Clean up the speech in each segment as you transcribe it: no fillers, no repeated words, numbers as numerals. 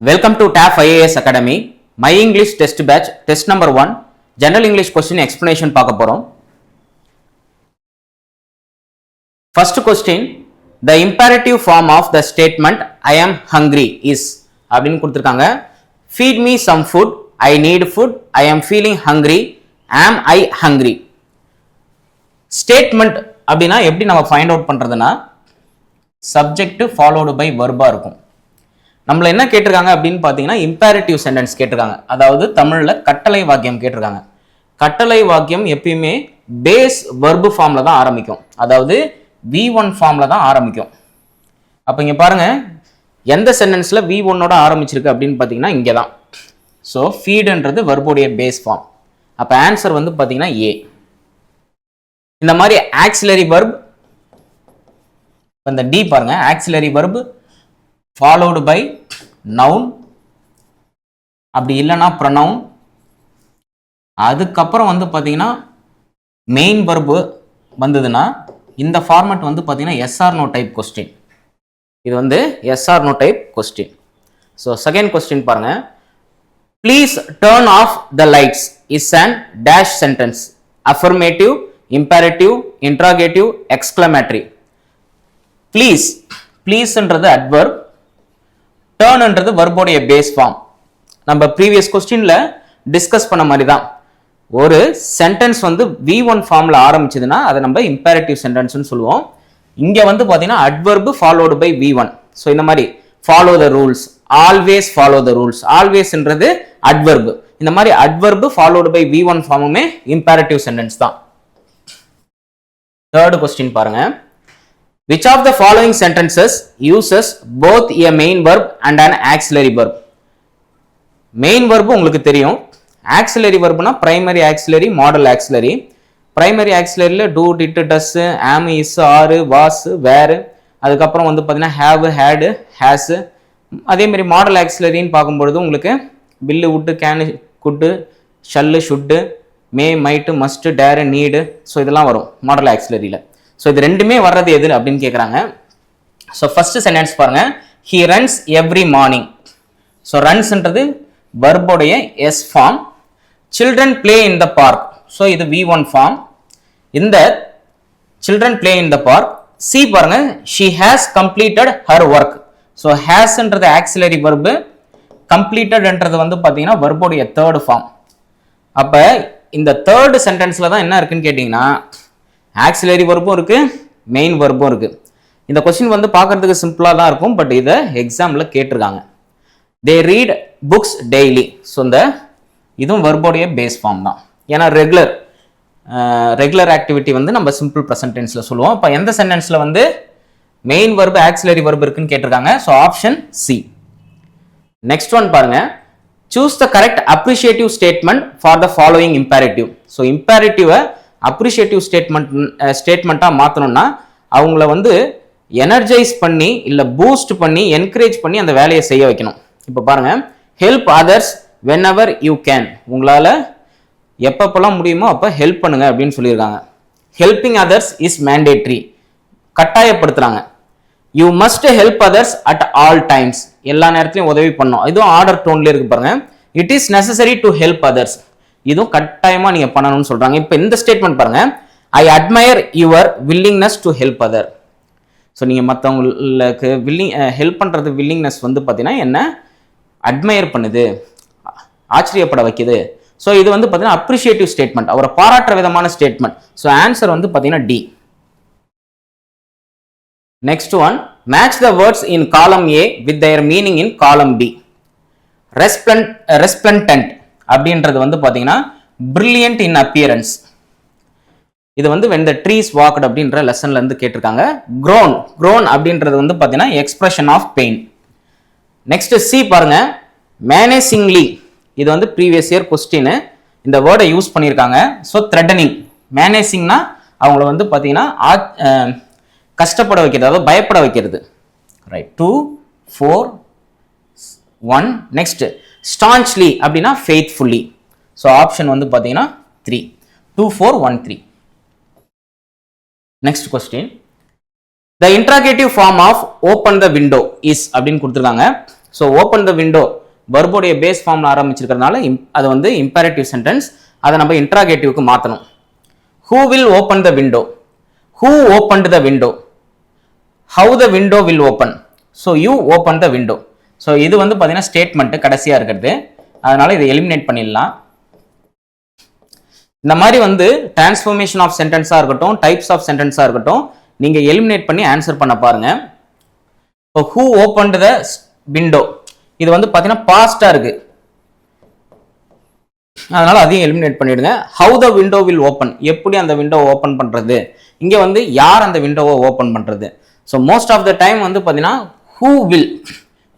Welcome to TAF IAS Academy. My English test batch, test number 1, General English question explanation பார்க்க போறோம். First question, the imperative form of the statement I am hungry is அப்படின்னு கொடுத்திருக்காங்க. Feed me some food, I need food, I am feeling hungry, am I hungry? Statement அப்படினா எப்படி நம்ம find out பண்றதுனா subject followed by verb இருக்கும். நம்மள என்ன கேட்டிருக்காங்க அப்படின்னு பார்த்தீங்கன்னா இம்பேரேட்டிவ் சென்டென்ஸ் கேட்டிருக்காங்க. அதாவது தமிழில் கட்டளை வாக்கியம் கேட்டிருக்காங்க. கட்டளை வாக்கியம் எப்பயுமே பேஸ் வெர்பு ஃபார்ம்ல தான் ஆரம்பிக்கும். அதாவது V1 ஃபார்ம்ல தான் ஆரம்பிக்கும். அப்போ இங்கே பாருங்க எந்த சென்டென்ஸ்ல V1ஓட ஆரம்பிச்சிருக்கு அப்படின்னு பார்த்தீங்கன்னா இங்கே தான். ஸோ ஃபீடுன்றது வெர்புடைய பேஸ் ஃபார்ம். அப்போ ஆன்சர் வந்து பார்த்தீங்கன்னா ஏ. இந்த மாதிரி ஆக்சிலரி வெர்ப், இந்த டி பாருங்க, auxiliary verb followed by noun, அப்படி இல்லைன்னா pronoun, அதுக்கப்புறம் வந்து பார்த்தீங்கன்னா மெயின் verb வந்ததுன்னா இந்த ஃபார்மட் வந்து பார்த்தீங்கன்னா yes or no type question. இது வந்து yes or no type question. So second question பாருங்க, please turn off the lights is and dash sentence, affirmative, imperative, interrogative, exclamatory. Please, ப்ளீஸ்ன்றது அட்வர்ப், டர்ன்ன்றது வெர்போடைய பேஸ் ஃபார்ம். நம்ம previous கொஸ்டின்ல discuss பண்ண மாதிரி தான். ஒரு சென்டென்ஸ் வந்து V1 ஃபார்ம்ல ஆரம்பிச்சதுன்னா அதை நம்ம இம்பேரேட்டிவ் சென்டென்ஸ்னு சொல்லுவோம். இங்க வந்து பாத்தீங்கன்னா adverb followed by V1. So இந்த மாதிரி follow the rules, always follow the rules, ஆல்வேஸ்ன்றது அட்வர்ப். இந்த மாதிரி அட்வர்ப் ஃபாலோடு பை V1 ஃபார்முமே இம்பேரேட்டிவ் சென்டென்ஸ் தான். தேர்ட் கொஸ்டின் பாருங்க, which of the following sentences uses both a main verb and an auxiliary verb? main verb உங்களுக்கு தெரியும், auxiliary verbனா primary auxiliary, model auxiliary. primary auxiliaryல do, did, does, am, is, are, was, were, அதுக்கப்புறம் வந்து பார்த்தீங்கன்னா have, had, has. அதே மாதிரி model ஆக்சிலரின்னு பார்க்கும்பொழுது உங்களுக்கு will, would, can, could, shall, should, may, might, must, dare, need. So இதெல்லாம் வரும் மாடல் ஆக்சிலரியில். ஸோ இது ரெண்டுமே வர்றது எது அப்படின்னு கேட்குறாங்க. ஸோ ஃபர்ஸ்ட் சென்டென்ஸ் பாருங்க, he runs every morning. So ரன்ஸ்ன்றது வெர்போடைய S form. Children play in the park, so இது V1 ஃபார்ம். இந்த children play in the park. C பாருங்க, she has completed her work. So ஹேஸ்ன்றது ஆக்சிலரி வெர்பு, கம்ப்ளீட்டட்ன்றது வந்து பார்த்தீங்கன்னா வெர்போடைய தேர்ட் ஃபார்ம். அப்போ இந்த தேர்ட் சென்டென்ஸ்ல தான் என்ன இருக்குன்னு கேட்டிங்கன்னா ஆக்சிலரி வெர்பும் இருக்கு, மெயின் வெர்பும் இருக்கு. இந்த கொஸ்டின் வந்து பார்க்கறதுக்கு சிம்பிளா தான் இருக்கும், பட் இதை எக்ஸாம்ல கேட்டிருக்காங்க. தே ரீட் புக்ஸ் டெய்லி. ஸோ இந்த இதுவும் வெர்போடைய பேஸ் ஃபார்ம் தான். ஏன்னா ரெகுலர் ஆக்டிவிட்டி வந்து நம்ம சிம்பிள் ப்ரெசன்ட் டென்ஸ்ல சொல்லுவோம். இப்போ எந்த சென்டென்ஸ்ல வந்து மெயின் வெர்பு ஆக்சிலரி வெர்பு இருக்குன்னு கேட்டிருக்காங்க. So option C. Next one பாருங்க, choose the correct appreciative statement for the following imperative. So இம்பேரேட்டிவை அப்ரிஷியேட்டிவ் ஸ்டேட்மெண்ட்டா மாற்றணும்னா அவங்கள வந்து எனர்ஜைஸ் பண்ணி இல்லை பூஸ்ட் பண்ணி என்கரேஜ் பண்ணி அந்த வேலையை செய்ய வைக்கணும். இப்போ பாருங்க, help others whenever you can. உங்களால் எப்பப்பெல்லாம் முடியுமோ அப்போ ஹெல்ப் பண்ணுங்க அப்படின்னு சொல்லியிருக்காங்க. ஹெல்பிங் அதர்ஸ் இஸ் மேண்டேட்ரி, கட்டாயப்படுத்துறாங்க. You must help others at all times, எல்லா நேரத்திலையும் உதவி பண்ணணும். இதுவும் ஆர்டர் டோன்ல இருக்கு பாருங்க. It is necessary to help others, இதுவும் கட்டாயமா நீங்க பண்ணணும்னு சொல்றாங்க. இப்போ இந்த ஸ்டேட்மெண்ட் பாருங்க, I admire your willingness to help other. So நீங்க மற்றவங்களுக்கு ஹெல்ப் பண்றது வில்லிங்னஸ் வந்து பார்த்தீங்கன்னா என்ன அட்மயர் பண்ணுது, ஆச்சரியப்பட வைக்குது. ஸோ இது வந்து பார்த்தீங்கன்னா அப்ரிஷியேட்டிவ் ஸ்டேட்மெண்ட், அவரை பாராட்டுற விதமான ஸ்டேட்மெண்ட். ஸோ ஆன்சர் வந்து பார்த்தீங்கன்னா D. Next one, match the words in column A with their meaning in காலம் பி. ரெஸ்பிளண்டன்ட் அப்படின்றது வந்து பாத்தீங்கன்னா பிரில்லியன்ட் இன் அப்பியரன்ஸ். இது வந்து when the trees walked அப்படின்ற லெசன்ல இருந்து கேட்டிருக்காங்க. grown அப்படின்றது வந்து பாத்தீங்கன்னா expression of pain. Next C பாருங்க, மேனேசிங்லி. இது வந்து ப்ரீவியஸ் இயர் கொஸ்டின், இந்த வேர்டை யூஸ் பண்ணியிருக்காங்க. ஸோ த்ரெட்டனிங், மேனேசிங்னா அவங்கள வந்து பாத்தீங்கன்னா கஷ்டப்பட வைக்கிறது, அதாவது பயப்பட வைக்கிறது. ரைட், 2 4 1. நெக்ஸ்ட் staunchly அப்படின்னா faithfully. ஸோ ஆப்ஷன் வந்து பார்த்தீங்கன்னா 3, 2 4 1 3. Next question, the interrogative form of open the window is அப்படின்னு கொடுத்துருக்காங்க. ஸோ ஓப்பன் த விண்டோ வெர்போடைய பேஸ் ஃபார்ம்ல ஆரம்பிச்சிருக்கிறதுனால அது வந்து இம்பேரேட்டிவ் சென்டென்ஸ். அதை நம்ம இன்ட்ராகேட்டிவ்க்கு மாற்றணும். Who will open the window, who opened the window, how the window will open, so you open the window. So இது வந்து பார்த்தீங்கன்னா ஸ்டேட்மெண்ட் கடைசியாக இருக்கிறது, அதனால இதை எலிமினேட் பண்ணிடலாம். இந்த மாதிரி வந்து டிரான்ஸ்ஃபர்மேஷன் ஆஃப் சென்டென்ஸாக இருக்கட்டும், டைப்ஸ் ஆஃப் சென்டென்ஸாக இருக்கட்டும், நீங்கள் எலிமினேட் பண்ணி ஆன்சர் பண்ண பாருங்க. இப்போ ஹூ ஓப்பன்ட் த விண்டோ இது வந்து பார்த்தீங்கன்னா பாஸ்டாக இருக்கு, அதனால அதையும் எலிமினேட் பண்ணிடுங்க. How the window will open, எப்படி அந்த விண்டோவை ஓப்பன் பண்ணுறது, இங்கே வந்து யார் அந்த விண்டோவை ஓப்பன் பண்ணுறது. So most of the time வந்து பார்த்தீங்கன்னா ஹூ வில்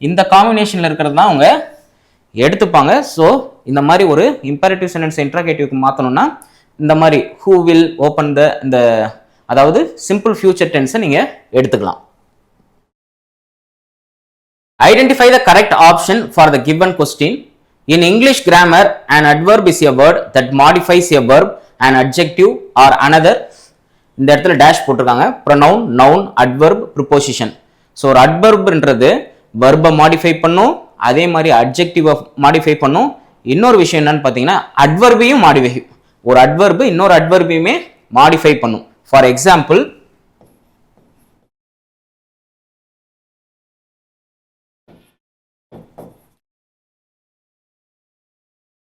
இந்த காம்பினேஷனில் இருக்கிறது தான் அவங்க எடுத்துப்பாங்க. ஸோ இந்த மாதிரி ஒரு இம்பேரேட்டிவ் சென்டென்ஸ் இன்ட்ராகேட்டிவ்க்கு மாற்றணும்னா இந்த மாதிரி ஹூ வில் ஓப்பன் த இந்த அதாவது சிம்பிள் ஃபியூச்சர் டென்ஸை நீங்கள் எடுத்துக்கலாம். Identify the correct option for the given question. In English grammar, an adverb is a word that modifies a verb, an adjective or another. இந்த இடத்துல dash போட்டிருக்காங்க. pronoun, noun, adverb, preposition. So ஒரு அட்வர்ப்ன்றது வெர்பை modify பண்ணும், அதே மாதிரி அட்ஜெக்டிவை modify பண்ணும். இன்னொரு விஷயம் என்னன்னு பார்த்தீங்கன்னா அட்வர்பையும் மாடிஃபை, ஒரு அட்வர்பு இன்னொரு அட்வர்பையுமே மாடிஃபை பண்ணும். ஃபார் எக்ஸாம்பிள்,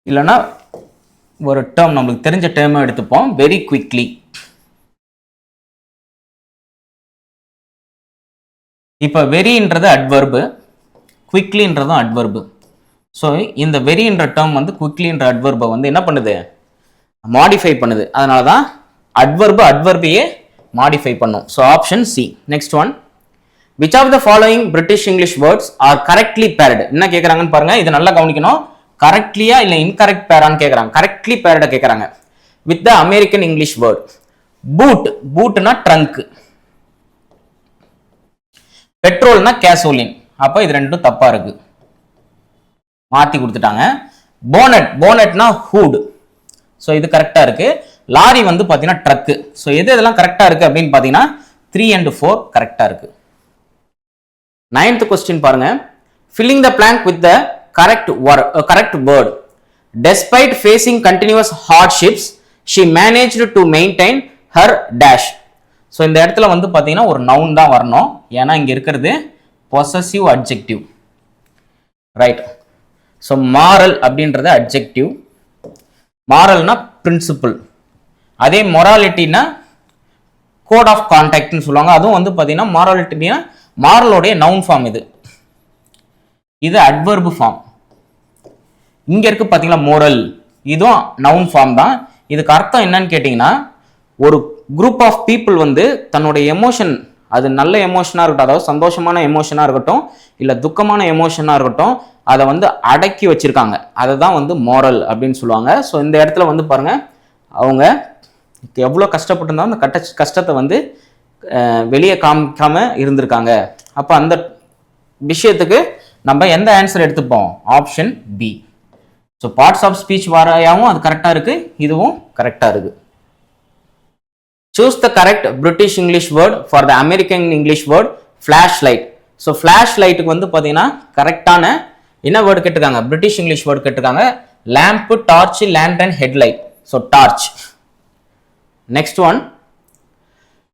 இல்லைன்னா ஒரு டேர்ம் நம்மளுக்கு தெரிஞ்ச டேர்மை எடுத்துப்போம். Very quickly. இப்போ வெரின்றது அட்வர்பு, குவிக்லின்றதும் அட்வர்பு. ஸோ இந்த வெரின்ற டேர்ம் வந்து குவிக்லின்ற அட்வர்பை வந்து என்ன பண்ணுது, மாடிஃபை பண்ணுது. அதனால தான் அட்வர்பையே மாடிஃபை பண்ணும். So option C. Next one, which of the following British English words are correctly paired. என்ன கேட்குறாங்கன்னு பாருங்க, இதை நல்லா கவனிக்கணும். கரெக்ட்லியா இல்லை இன்கரெக்ட் பேரான்னு கேட்குறாங்க. கரெக்ட்லி பேர்டை கேட்குறாங்க. With the American English word boot, பூட்னா ட்ரங்க், பெட்ரோல்னா கேசோலின். அப்போ இது ரெண்டும் தப்பா இருக்கு, மாத்தி கொடுத்துட்டாங்க. Bonnet, போனட்னா hood. ஸோ இது கரெக்டா இருக்கு. லாரி வந்து பார்த்தீங்கன்னா ட்ரக்கு. ஸோ எது இதெல்லாம் கரெக்டா இருக்கு அப்படின்னு பார்த்தீங்கன்னா 3 and 4 கரெக்டா இருக்கு. 9th கொஸ்டின் பாருங்க. filling the blank with the correct word. Despite facing continuous hardships, she managed to maintain her dash. So இந்த இடத்துல வந்து பார்த்தீங்கன்னா ஒரு நவுன் தான் வரணும், ஏன்னா இங்கே இருக்கிறது possessive adjective, right. So moral அப்படின்றது அட்ஜெக்டிவ், மாரல்னா பிரின்சிபிள், அதே மொராலிட்டினா கோட் ஆஃப் கான்டாக்ட்னு சொல்லுவாங்க. அதுவும் வந்து பார்த்தீங்கன்னா மாரலிட்டினா மாரலோடைய நவுன் ஃபார்ம், இது அட்வர்பு ஃபார்ம். இங்க இருக்கு பாத்தீங்களா மோரல், இதுவும் நவுன் ஃபார்ம் தான். இதுக்கு அர்த்தம் என்னன்னு கேட்டீங்கன்னா, ஒரு குரூப் ஆஃப் பீப்புள் வந்து தன்னுடைய எமோஷன், அது நல்ல எமோஷனா இருக்கட்டும், அதாவது சந்தோஷமான எமோஷனா இருக்கட்டும், இல்ல துக்கமான எமோஷனா இருக்கட்டும், அதை வந்து அடக்கி வச்சிருக்காங்க. அதை தான் வந்து மோரல் அப்படின்னு சொல்லுவாங்க. ஸோ இந்த இடத்துல வந்து பாருங்க, அவங்க எவ்வளோ கஷ்டப்பட்டிருந்தாலும் அந்த கஷ்டத்தை வந்து வெளியே காமிக்காம இருந்திருக்காங்க. அப்போ அந்த விஷயத்துக்கு நம்ம எந்த ஆன்சர் எடுத்துப்போம், option B. So parts of speech வாராயாவும் அது கரெக்டா இருக்கு, இதுவும் கரெக்டா இருக்கு. Choose the correct British English word for the American English word flash light. So flash லைட்டுக்கு வந்து பார்த்தீங்கன்னா கரெக்டான என்ன வேர்டு கேட்டிருக்காங்க, பிரிட்டிஷ் இங்கிலீஷ் வேர்டு கேட்டிருக்காங்க. Lamp, torch, lantern, headlight. So torch. Next one,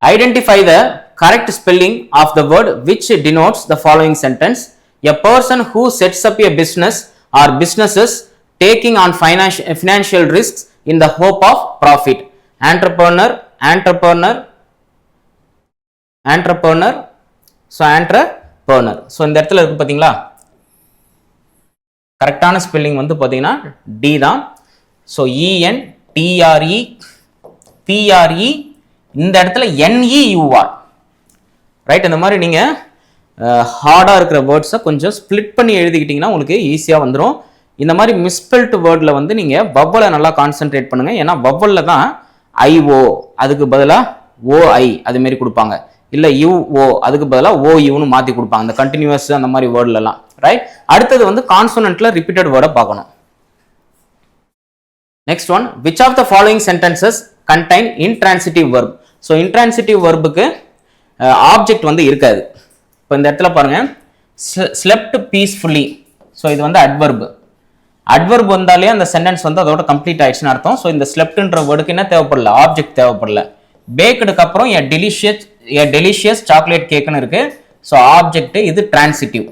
identify the correct spelling of the word which denotes the following sentence. A person who sets up a business or businesses taking on financial risks in the hope of profit. Entrepreneur, entrepreneur, entrepreneur. So entrepreneur. So இந்த இடத்துல இருக்கு பாத்தீங்களா, கரெக்டான spelling வந்து பாத்தீங்கன்னா D தான். So ENTRE PRE, இந்த இடத்துல NEUR, ரைட். இந்த மாதிரி நீங்க ஹார்டா இருக்கிற வேர்ட்ஸை கொஞ்சம் ஸ்பிளிட் பண்ணி எழுதிக்கிட்டீங்கன்னா உங்களுக்கு ஈஸியா வந்துடும். இந்த மாதிரி மிஸ்பெல்ட் வேர்ட்ல வந்து நீங்க வவ்வலை நல்லா கான்சென்ட்ரேட் பண்ணுங்க, ஏன்னா வவ்வல்ல தான் IO அதுக்கு பதிலாக OI அது மாதிரி கொடுப்பாங்க, இல்ல UO அதுக்கு பதிலாக OUன்னு மாத்தி கொடுப்பாங்க, அந்த கண்டினியூஸ் அந்த மாதிரி வேர்ட்ல எல்லாம், ரைட். அடுத்தது வந்து கான்சோனன்ட்ல ரிப்பீட்டட் வேர்டை பார்க்கணும். Next one, which of the following sentences contain intransitive verb. So intransitive வெர்புக்கு ஆப்ஜெக்ட் வந்து இருக்காது. இப்போ இந்த இடத்துல பாருங்க, slept peacefully. ஸோ இது வந்து அட்வர்பு. அட்வர்ப் வந்தாலே அந்த சென்டென்ஸ் வந்து அதோட கம்ப்ளீட் ஆயிடுச்சுன்னு அர்த்தம். ஸோ இந்த ஸ்லெப்ட்ன்ற வேர்டுக்கு என்ன தேவைப்படல, ஆப்ஜெக்ட் தேவைப்படல. பேக்குடுக்கு அப்புறம் a delicious chocolate கேக்னு இருக்கு. ஸோ ஆப்ஜெக்ட், இது transitive.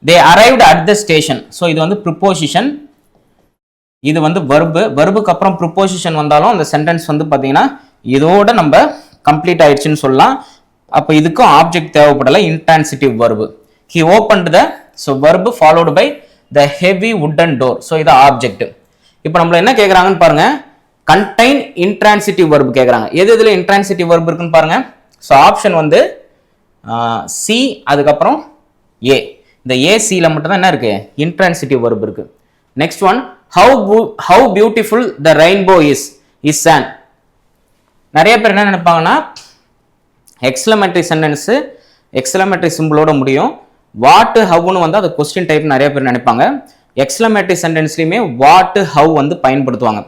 they arrived at the station. So இது வந்து ப்ரிப்போசிஷன், இது வந்து வெர்பு. வெர்புக்கு அப்புறம் ப்ரிப்போசிஷன் வந்தாலும் அந்த சென்டென்ஸ் வந்து பார்த்தீங்கன்னா இதோட நம்ம கம்ப்ளீட் ஆயிடுச்சுன்னு சொல்லலாம். அப்போ இதுக்கும் ஆப்ஜெக்ட் தேவைப்படலை, intransitive verb. he opened the, so verb followed by the heavy wooden door. So இது ஆப்ஜெக்ட். இப்போ நம்மள என்ன கேட்குறாங்கன்னு பாருங்க, contain intransitive verb கேட்குறாங்க. எது இதில் intransitive verb இருக்குன்னு பாருங்க. ஸோ ஆப்ஷன் வந்து சி, அதுக்கப்புறம் ஏ. இந்த ஏசியில் மட்டும் தான் என்ன இருக்கு, intransitive verb இருக்கு. Next one, how beautiful the rainbow is an. நிறைய பேர் என்ன நினைப்பாங்கன்னா எக்ஸ்க்ளமேட்டரி சென்டென்ஸ் எக்ஸ்க்ளமேட்டரி சிம்பிளோட முடியும். வாட் ஹவ்னு வந்து அது கொஸ்டின் டைப் நிறைய பேர் நினைப்பாங்க. எக்ஸ்க்ளமேட்டரி சென்டென்ஸ்லையுமே வாட் ஹவ் வந்து பயன்படுத்துவாங்க.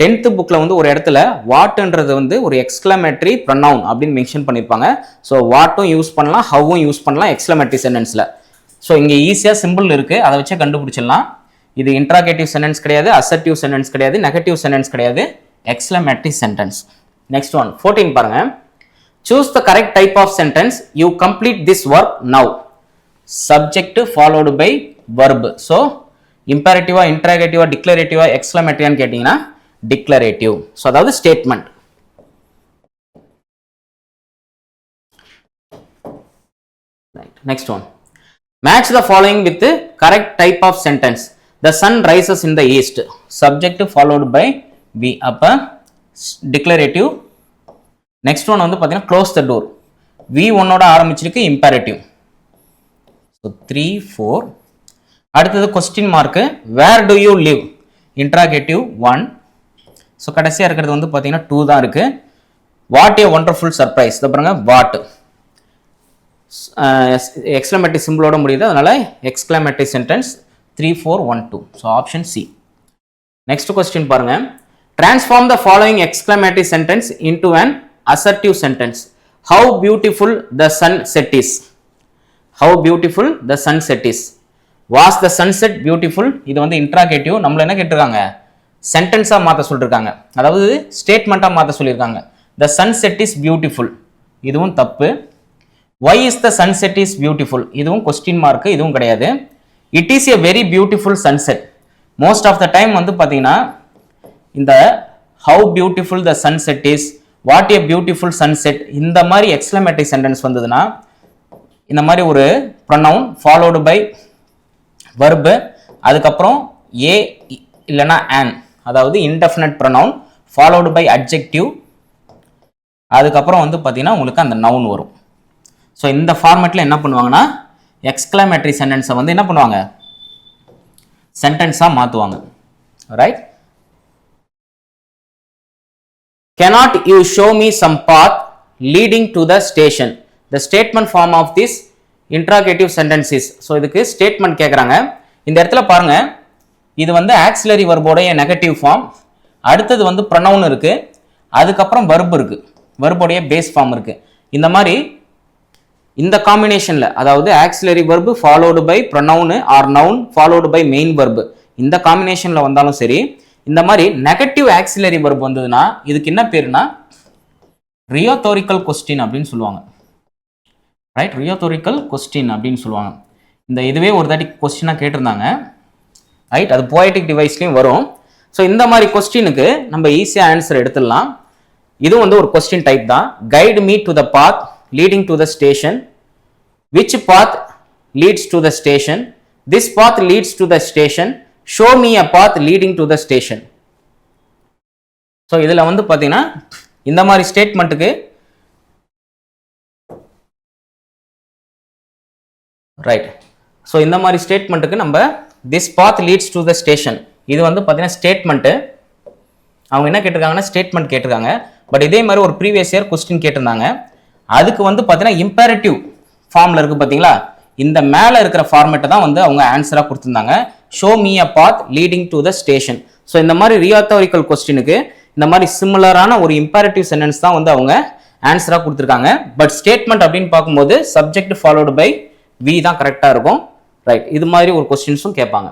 10th புக்கில் வந்து ஒரு இடத்துல வாட்ன்றது வந்து ஒரு எக்ஸ்க்ளமேட்டரி ப்ரொனவுன் அப்படின்னு மென்ஷன் பண்ணியிருப்பாங்க. ஸோ வாட்டும் யூஸ் பண்ணலாம், ஹவ்வும் யூஸ் பண்ணலாம் எக்ஸ்க்ளமேட்டரி சென்டென்ஸில். ஸோ இங்கே ஈஸியாக சிம்பிள் இருக்குது, அதை வச்சே கண்டுபிடிச்சிடலாம். இது இன்ட்ராகேட்டிவ் சென்டென்ஸ் கிடையாது, அசர்ட்டிவ் சென்டென்ஸ் கிடையாது, நெகட்டிவ் சென்டென்ஸ் கிடையாது, எக்ஸ்க்ளமேட்டரி சென்டென்ஸ். நெக்ஸ்ட் ஒன் 14 பாருங்க. Choose the correct type of sentence. You complete this work now. Subject followed by verb. So imperative, interrogative, declarative, exclamative ன்னு கேட்டீங்கன்னா declarative. So அதாவது statement. Right. Next one. Match the following with the correct type of sentence. The sun rises in the east. Subject followed by be. அப்ப declarative. Next one வந்து பார்த்தீங்கன்னா close the door. V1ஓட ஆரம்பிச்சிருக்கு, imperative. So 3, 4. அடுத்தது question mark, where do you live, interrogative 1. So கடைசியாக இருக்கிறது வந்து பார்த்தீங்கன்னா 2 தான் இருக்கு. வாட் ஏ ஒண்டர்ஃபுல் சர்ப்ரைஸ், இதை பாருங்க வாட். எக்ஸ்க்ளமேட்டரி சிம்பிளோட முடியுது, அதனால exclamatory sentence 3, 4, 1, 2. So option C. Next question பாருங்க. Transform the following exclamatory sentence into an assertive sentence. How beautiful the sunset is. How beautiful the sunset is. Was the sunset beautiful? இது வந்து interrogative. நம்மள என்ன கேட்டிருக்காங்க, சென்டென்ஸா மாத்த சொல்லிருக்காங்க, அதாவது ஸ்டேட்மெண்டா மாத்த சொல்லிருக்காங்க. The sunset is beautiful, இதுவும் தப்பு. Why is the sunset is beautiful, இதுவும் கொஸ்டின் மார்க், இதுவும் கிடையாது. It is a very beautiful sunset. Most of the time வந்து பாத்தீங்கன்னா இந்த how beautiful the sunset is, what a beautiful sunset, இந்த மாதிரி எக்ஸ்க்ளமேட்டரி சென்டென்ஸ் வந்ததுன்னா இந்த மாதிரி ஒரு ப்ரொனவுன் followed by verb, அதுக்கப்புறம் a இல்லைன்னா an, அதாவது indefinite pronoun followed by adjective, அதுக்கப்புறம் வந்து பார்த்தீங்கன்னா உங்களுக்கு அந்த நவுன் வரும். ஸோ இந்த ஃபார்மேட்டில் என்ன பண்ணுவாங்கன்னா எக்ஸ்க்ளமேட்டரி சென்டென்ஸை வந்து என்ன பண்ணுவாங்க, சென்டென்ஸாக மாற்றுவாங்க. Right. Cannot you show me some path leading to the station? The statement form of this interrogative sentence is. So இதுக்கு ஸ்டேட்மெண்ட் கேட்குறாங்க. இந்த இடத்துல பாருங்க, இது வந்து ஆக்சிலரி வெர்போடைய நெகட்டிவ் ஃபார்ம், அடுத்தது வந்து ப்ரொனவுன் இருக்கு, அதுக்கப்புறம் வெர்ப் இருக்கு, வெர்போடைய பேஸ் ஃபார்ம் இருக்கு. இந்த மாதிரி இந்த காம்பினேஷன்ல, அதாவது auxiliary verb followed by pronoun or noun followed by main verb, இந்த காம்பினேஷன்ல வந்தாலும் சரி, இந்த மாதிரி நெகட்டிவ் ஆக்சிலரி வெர்ப் வந்ததுன்னா இதுக்கு என்ன பேருனா ரியோதோரிக்கல் கொஸ்டின் அப்படின்னு சொல்லுவாங்க. ரைட், ரியோதோரிக்கல் கொஸ்டின் அப்படின்னு சொல்லுவாங்க. இந்த இதுவே ஒரு தாட்டி கொஸ்டினா கேட்டிருந்தாங்க. ரைட், அது போயட்டிக் டிவைஸ்லயும் வரும். ஸோ இந்த மாதிரி கொஸ்டினுக்கு நம்ம ஈஸியா ஆன்சர் எடுத்துடலாம். இது வந்து ஒரு கொஸ்டின் டைப் தான். Guide me to the path leading to the station. Which path leads to the station? This path leads to the station. Show me a path leading to the station. So இதில் வந்து பார்த்தீங்கன்னா இந்த மாதிரி ஸ்டேட்மெண்ட்டுக்கு right. So இந்த மாதிரி ஸ்டேட்மெண்ட்டுக்கு நம்ம this path leads to the station, இது வந்து பார்த்தீங்கன்னா ஸ்டேட்மெண்ட்டு. அவங்க என்ன கேட்டிருக்காங்கன்னா ஸ்டேட்மெண்ட் கேட்டிருக்காங்க. பட் இதே மாதிரி ஒரு ப்ரீவியஸ் இயர் கொஸ்டின் கேட்டிருந்தாங்க. அதுக்கு வந்து பார்த்தீங்கன்னா இம்பேரட்டிவ் ஃபார்மில் இருக்குது பார்த்தீங்களா, இந்த மேலே இருக்கிற ஃபார்மேட்டை தான் வந்து அவங்க ஆன்சராக கொடுத்துருந்தாங்க. Show me a path leading to the station. So இந்த மாதிரி ரியோதோரிக்கல் கொஸ்டினுக்கு இந்த மாதிரி சிமிலரான ஒரு இம்பேரட்டிவ் சென்டென்ஸ் தான் வந்து அவங்க ஆன்சராக கொடுத்துருக்காங்க. பட் ஸ்டேட்மெண்ட் அப்படின்னு பார்க்கும்போது சப்ஜெக்ட் ஃபாலோடு பை வி தான் கரெக்டாக இருக்கும். ரைட், இது மாதிரி ஒரு கொஸ்டின்ஸும் கேட்பாங்க.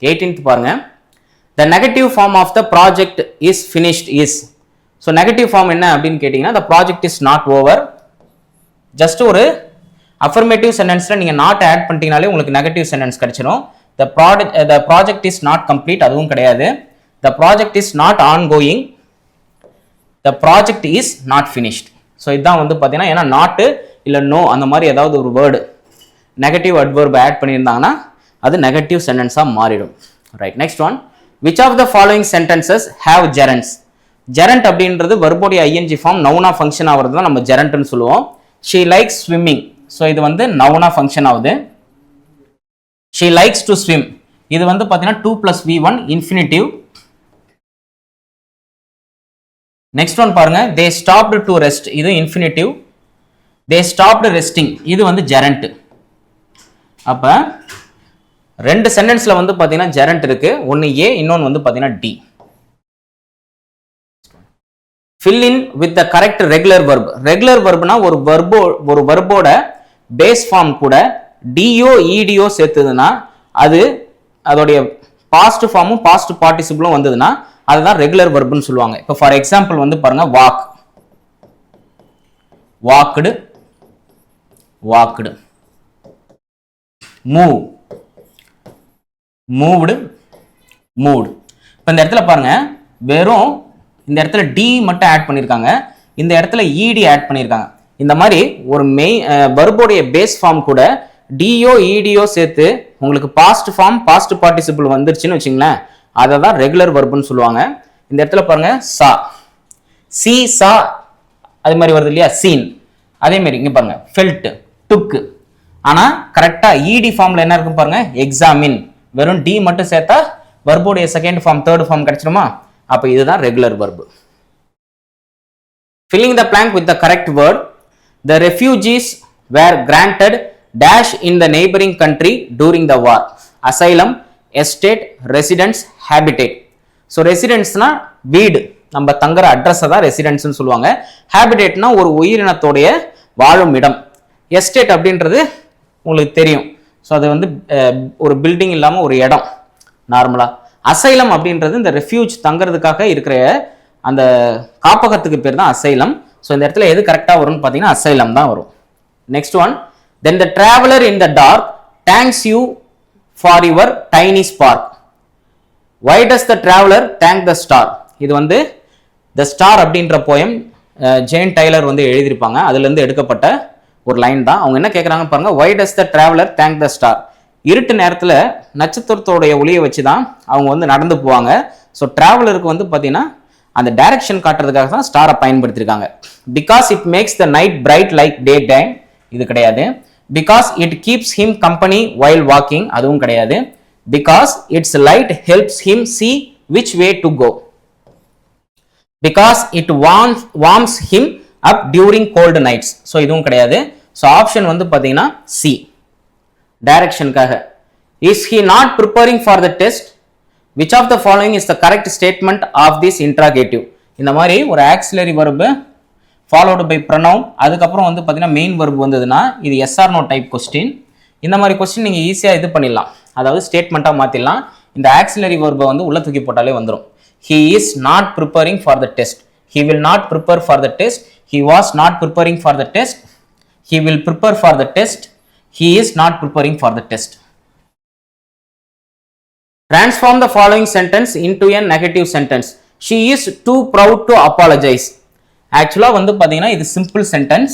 18th பாருங்க, the negative form of the project is finished is. So negative form என்ன அப்படின்னு கேட்டிங்கன்னா the project is not over. Just ஒரு அஃபர்மேட்டிவ் சென்டென்ஸில் நீங்கள் நாட் ஆட் பண்ணிட்டீங்கனாலே உங்களுக்கு நெகட்டிவ் சென்டென்ஸ் கிடைச்சிடும். the project is not complete, அதுவும் கிடையாது. the project is not ongoing, the project is not finished. So இதுதான் வந்து பார்த்தீங்கன்னா, ஏன்னா நாட்டு இல்லை நோ அந்த மாதிரி ஏதாவது ஒரு வேர்டு நெகட்டிவ் அட்வர்ப் ஆட் பண்ணியிருந்தாங்கன்னா அது நெகட்டிவ் சென்டென்ஸாக மாறிடும். Right, next one, which of the following sentences have gerunds. Gerund அப்படின்றது வெர்போடைய ஐஎன்ஜி ஃபார்ம் நவுனா ஃபங்க்ஷன் ஆகிறது தான் நம்ம ஜெரண்ட்னு சொல்லுவோம். ஷீ லைக்ஸ் ஸ்விம்மிங், ஸோ இது வந்து நவுனா ஃபங்க்ஷன் ஆகுது. ஷீ லைக்ஸ் டு ஸ்விம், இது வந்து பார்த்தீங்கன்னா 2 + V1 இன்ஃபினிட்டிவ். நெக்ஸ்ட் ஒன் பாருங்க, தே ஸ்டாப்டு டு ரெஸ்ட், இது இன்ஃபினிட்டிவ். தே ஸ்டாப்டு ரெஸ்டிங், இது வந்து ஜெரண்ட். அப்ப ரெண்டு சென்டென்ஸ்ல வந்து பாத்தீங்கன்னா ஜெரண்ட் இருக்கு, ஒன்னு ஏ, இன்னொன்னு வந்து பாத்தீங்கன்னா D. fill in with the correct regular verb. Regular வெர்ப்னா ஒரு வெர்போட பேஸ் ஃபார்ம் கூட டிஓ இடிஓ சேர்த்ததுன்னா அது அதோடைய பாஸ்ட் ஃபார்மும் பாஸ்ட் பார்ட்டிசிபிளும் வந்ததுன்னா அதுதான் ரெகுலர் வெர்ப்னு சொல்லுவாங்க. இப்போ ஃபார் எக்ஸாம்பிள் வந்து பாருங்க, walk, walked, walked. Move, moved, moved. இப்போ இந்த இடத்துல பாருங்க, வெறும் இந்த இடத்துல டி மட்டும் ஆட் பண்ணியிருக்காங்க, இந்த இடத்துல இடி ஆட் பண்ணியிருக்காங்க. இந்த மாதிரி ஒரு வெர்போடைய பேஸ் ஃபார்ம் கூட டிஓ இடிஓ சேர்த்து உங்களுக்கு பாஸ்ட் ஃபார்ம் பாஸ்ட் பார்ட்டிசிபிள் வந்துருச்சுன்னு வச்சுங்களேன், அதை தான் ரெகுலர் வெர்ப்னு சொல்லுவாங்க. இந்த இடத்துல பாருங்க, சா, சி, சா, அது மாதிரி வருது இல்லையா, சீன். அதே மாதிரி இங்க பாருங்க, ஃபெல்ட், டுக்கு. ஆனா கரெக்டா இடி ஃபார்ம்ல என்ன இருக்கும் பாருங்க, எக்ஸாமின். வெறும் டி மட்டும் சேர்த்தா வெர்போடைய செகண்ட் ஃபார்ம் தேர்ட் ஃபார்ம் கிடைச்சிருமா? அப்ப இதுதான் regular verb. filling the blank with the correct word. The refugees were granted dash in the neighboring country during the war. asylum, estate, residence, habitat. so residence-னா வீடு, நம்ம தங்குற address தான் ரெசிடென்ஸ்னு சொல்லுவாங்க. ஹேபிடேட்னா ஒரு உயிரினத்தோடைய வாழும் இடம். எஸ்டேட் அப்படின்றது உங்களுக்கு தெரியும், ஸோ அது வந்து ஒரு பில்டிங் இல்லாமல் ஒரு இடம் நார்மலாக. அசைலம் அப்படின்றது இந்த ரெஃப்யூஜ் தங்குறதுக்காக இருக்கிற அந்த காப்பகத்துக்கு பேர் தான் அசைலம். ஸோ இந்த இடத்துல எது கரெக்டாக வரும்னு பார்த்தீங்கன்னா அசைலம் தான் வரும். Next one, then the traveller in the dark thanks you for your tiny spark. Why does the traveller thank the star. இது வந்து த ஸ்டார் அப்படின்ற போயம் ஜேன் டைலர் வந்து எழுதியிருப்பாங்க, அதுலேருந்து எடுக்கப்பட்ட ஒரு லைன் தான். அவங்க என்ன கேட்குறாங்க பாருங்க, வை does the traveller thank the star. இருட்டு நேரத்தில் நட்சத்திரத்தோடைய ஒளியை வச்சு தான் அவங்க வந்து நடந்து போவாங்க. ஸோ டிராவலருக்கு வந்து பார்த்தீங்கன்னா அந்த டைரக்ஷன் காட்டுறதுக்காக தான் ஸ்டாரை பயன்படுத்தியிருக்காங்க. Because it makes the night bright like day time, இது கிடையாது. Because it keeps him company while walking, அதுவும் கிடையாது. Because its light helps him see which way to go. Because it warms him up during cold nights, so இதுவும் கிடையாது. So option வந்து பார்த்தீங்கன்னா C, டைரக்ஷனுக்காக. Is he not preparing for the test, which of the following is the correct statement of this interrogative. இந்த மாதிரி ஒரு auxiliary verb followed by pronoun, அதுக்கப்புறம் வந்து பார்த்தீங்கன்னா மெயின் வெர்பு வந்ததுன்னா இது yes or no type question. இந்த மாதிரி கொஸ்டின் நீங்கள் ஈஸியாக இது பண்ணிடலாம், அதாவது ஸ்டேட்மெண்ட்டாக மாற்றிடலாம். இந்த ஆக்சிலரி வெர்பை வந்து உள்ள தூக்கி போட்டாலே வந்துடும். He is not preparing for the test. He will not prepare for the test. He was not preparing for the test. He will prepare for the test. He is not preparing for the test. Transform the following sentence into a negative sentence. She is too proud to apologize. Actually வந்து பாத்தீங்கன்னா இது simple sentence.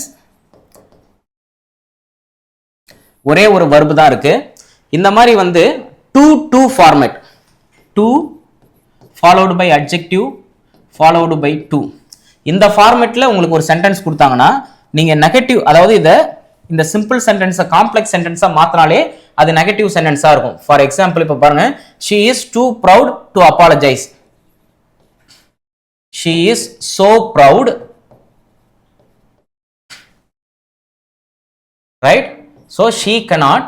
ஒரே ஒரு verb தான் இருக்கு. இந்த மாதிரி வந்து to format. To followed by adjective followed by to. இந்த ஃபார்மேட்ல உங்களுக்கு ஒரு சென்டென்ஸ் கொடுத்தாங்கன்னா நீங்க நெகட்டிவ், அதாவது இந்த சிம்பிள் சென்டென்ஸை காம்ப்ளெக்ஸ் சென்டென்ஸா மாத்தினாலே அது நெகட்டிவ் சென்டென்ஸா இருக்கும். ஃபார் எக்ஸாம்பிள் இப்ப பாருங்க, she is too proud to apologize. she is so proud, right? so she cannot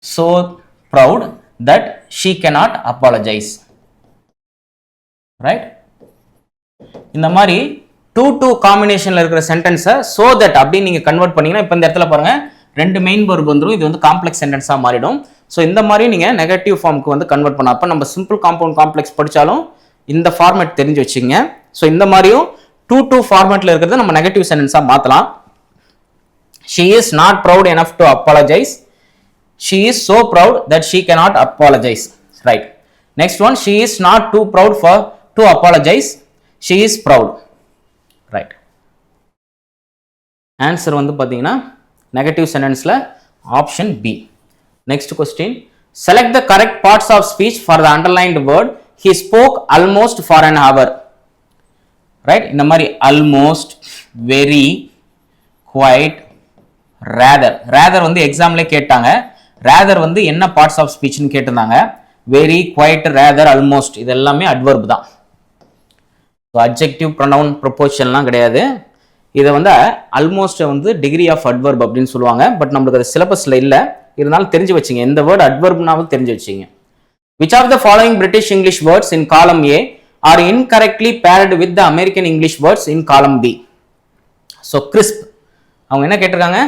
so proud that she cannot apologize, right? இந்த மாதிரி 2 காம்பினேஷன்ல இருக்கிற சென்டென்ஸை so that அப்படின்னு நீங்க கன்வெர்ட் பண்ணீங்கன்னா இப்போ இந்த இடத்துல பாருங்க ரெண்டு மெயின் verb வந்துரும். இது வந்து காம்ப்ளெக்ஸ் சென்டென்ஸா மாறிடும். ஸோ இந்த மாதிரி நீங்க நெகட்டிவ் ஃபார்முக்கு வந்து கன்வெர்ட் பண்ண அப்ப நம்ம சிம்பிள் காம்பவுண்ட் காம்ப்ளெக்ஸ் படிச்சாலும் இந்த ஃபார்மேட் தெரிஞ்சு வச்சுங்க. ஸோ இந்த மாதிரியும் 2 ஃபார்மேட்ல இருக்கிறத நம்ம நெகட்டிவ் சென்டென்ஸா மாத்தலாம். She is not proud enough to apologize. She is so proud that she cannot apologize. Right. Next one, she is not too proud to apologize. She is proud. Right. Answer வந்து பாத்தீங்கன்னா negative சென்டென்ஸ்ல option B. Next question, select the correct parts of speech for the underlined word. He spoke almost for an hour. Right. இந்த மாதிரி almost, very, quite, rather வந்து எக்ஸாம்ல கேட்டாங்க. rather வந்து என்ன பார்ட்ஸ் ஆஃப் ஸ்பீச்னு கேட்டிருந்தாங்க. very, quite, rather, almost இது எல்லாமே adverb தான். adjective, pronoun, prepositionலாம் கிடையாது. இதை வந்து ஆல்மோஸ்ட் வந்து டிகிரி ஆஃப் அட்வர்ப் அப்படின்னு சொல்லுவாங்க. பட் நம்மளுக்கு அது சிலபஸ்ல இல்லை, இருந்தாலும் தெரிஞ்சு வச்சுங்க. இந்த வேர்டு அட்வர்ப்னாவும் தெரிஞ்சு வச்சுங்க. Which of the following British English words in column A are incorrectly paired with the American English words in column B? So crisp அவங்க என்ன கேட்டிருக்காங்க,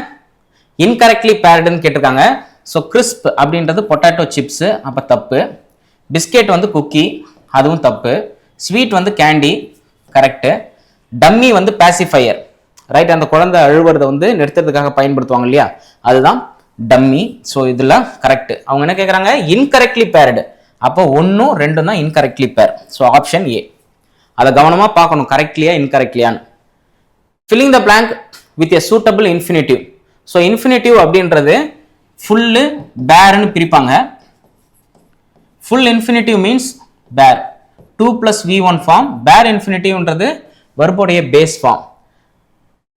இன்கரெக்ட்லி பேர்டுன்னு கேட்டிருக்காங்க. ஸோ கிறிஸ்ப் அப்படின்றது பொட்டாட்டோ சிப்ஸ், அப்போ தப்பு. பிஸ்கெட் வந்து குக்கி, அதுவும் தப்பு. ஸ்வீட் வந்து கேண்டி, கரெக்டு. டம்மி வந்து பாசிஃபையர், ரைட். அந்த குழந்தை அழுவுறதை வந்து நிறுத்துறதுக்காக பயன்படுத்துவாங்க இல்லையா, அதுதான் டம்மி. ஸோ இதெல்லாம் கரெக்ட். அவங்க என்ன கேட்குறாங்க, இன்கரெக்ட்லி பேர்டு. அப்போ 1, 2 தான் incorrectly pair. So option A. அதை கவனமாக பார்க்கணும், கரெக்ட்லியா இன்கரெக்ட்லியான்னு. Filling the blank with a suitable infinitive. So infinitive அப்படின்றது ஃபுல்லு பேர்னு பிரிப்பாங்க. ஃபுல் இன்ஃபினிட்டிவ் மீன்ஸ் பேர், 2 + V1 ஃபார்ம். பேர் இன்ஃபினிட்டிவ்ன்றது வெர்போடைய பேஸ் ஃபார்ம்.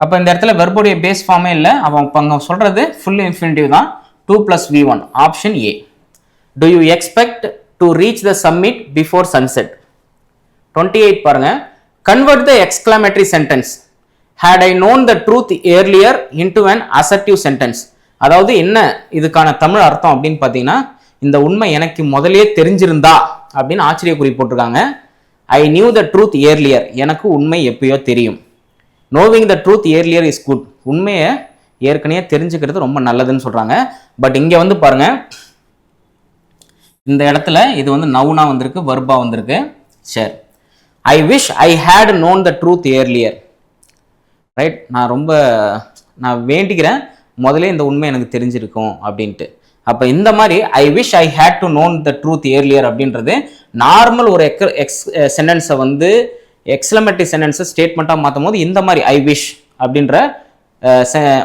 அப்போ இந்த இடத்துல வெர்போடைய பேஸ் ஃபார்மே இல்லை, அவங்க சொல்றது ஃபுல் இன்ஃபினிட்டிவ் தான். 2 + V1 option A. To you expect to reach the submit before sunset? 28 பாருங்க. Convert the exclamatory sentence had I known the truth earlier into an assertive sentence. அதாவது என்ன இதுக்கான தமிழ் அர்த்தம் அப்படின்னு பார்த்தீங்கன்னா, இந்த உண்மை எனக்கு முதலே தெரிஞ்சிருந்தா அப்படின்னு ஆச்சரிய குறி போட்டிருக்காங்க. I knew the truth earlier, எனக்கு உண்மை எப்பயோ தெரியும். knowing the truth earlier is good, உண்மையை ஏற்கனவே தெரிஞ்சுக்கிறது ரொம்ப நல்லதுன்னு சொல்றாங்க. பட் இங்க வந்து பாருங்க, இந்த இடத்துல இது வந்து நவுனா வந்திருக்கு, வர்பா வந்திருக்கு. சரி, I wish I had known the truth earlier. Right. நான் வேண்டிக்கிறேன் முதலே இந்த உண்மை எனக்கு தெரிஞ்சிருக்கும் அப்படின்ட்டு. அப்போ இந்த மாதிரி I wish I had to known the truth earlier அப்படின்றது நார்மல் ஒரு சென்டென்ஸை வந்து எக்ஸ்க்ளமேட்டரி சென்டென்ஸை ஸ்டேட்மெண்ட்டாக மாற்றும் போது இந்த மாதிரி ஐ விஷ் அப்படின்ற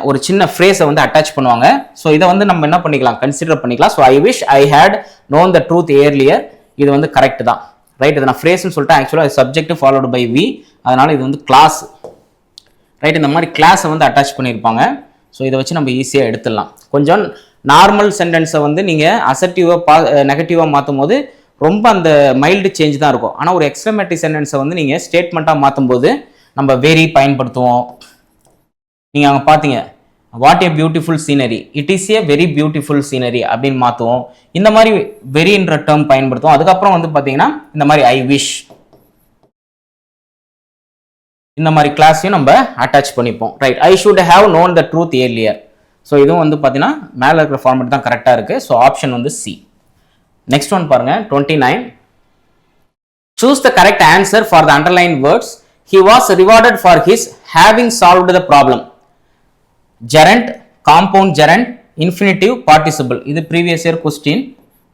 ஒரு சின்ன ஃப்ரேஸை வந்து அட்டாச் பண்ணுவாங்க. ஸோ இதை வந்து நம்ம என்ன பண்ணிக்கலாம், கன்சிடர் பண்ணிக்கலாம். So I wish I had known the truth earlier, இது வந்து கரெக்ட் தான். ரைட். இதை நான் ஃப்ரேஸ்ன்னு சொல்லிட்டு ஆக்சுவலாக சப்ஜெக்ட் ஃபாலோடு பை வி, அதனால இது வந்து கிளாஸ். ரைட். இந்த மாதிரி கிளாஸை வந்து அட்டாச் பண்ணியிருப்பாங்க. ஸோ இதை வச்சு நம்ம ஈஸியாக எடுத்துடலாம். கொஞ்சம் நார்மல் சென்டென்ஸை வந்து நீங்கள் அசர்ட்டிவாக நெகட்டிவாக மாற்றும் போது ரொம்ப அந்த மைல்டு சேஞ்ச் தான் இருக்கும். ஆனால் ஒரு எக்ஸ்க்ளமேட்டரி சென்டென்ஸை வந்து நீங்கள் ஸ்டேட்மெண்ட்டாக மாற்றும் போது நம்ம வெரி பயன்படுத்துவோம். நீங்கள் அங்கே பார்த்தீங்க, what a beautiful scenery, it is a very beautiful scenery அப்படின்னு மாற்றுவோம். இந்த மாதிரி வெரின்ற டேர்ம் பயன்படுத்துவோம். அதுக்கப்புறம் வந்து பார்த்தீங்கன்னா இந்த மாதிரி ஐ விஷ், இந்த மாதிரி கிளாஸையும் நம்ம அட்டாச் பண்ணிப்போம். Right. I should have known the truth earlier. So இதுவும் வந்து பார்த்தீங்கன்னா மேலே இருக்கிற ஃபார்மேட் தான் கரெக்டாக இருக்கு. ஸோ ஆப்ஷன் வந்து சி. நெக்ஸ்ட் ஒன் பாருங்க, 29. Choose the correct answer for the underline words. He was rewarded for his having solved the problem. Gerund, compound gerund, infinitive, participle. இது ப்ரீவியஸ் இயர் கொஸ்டின்,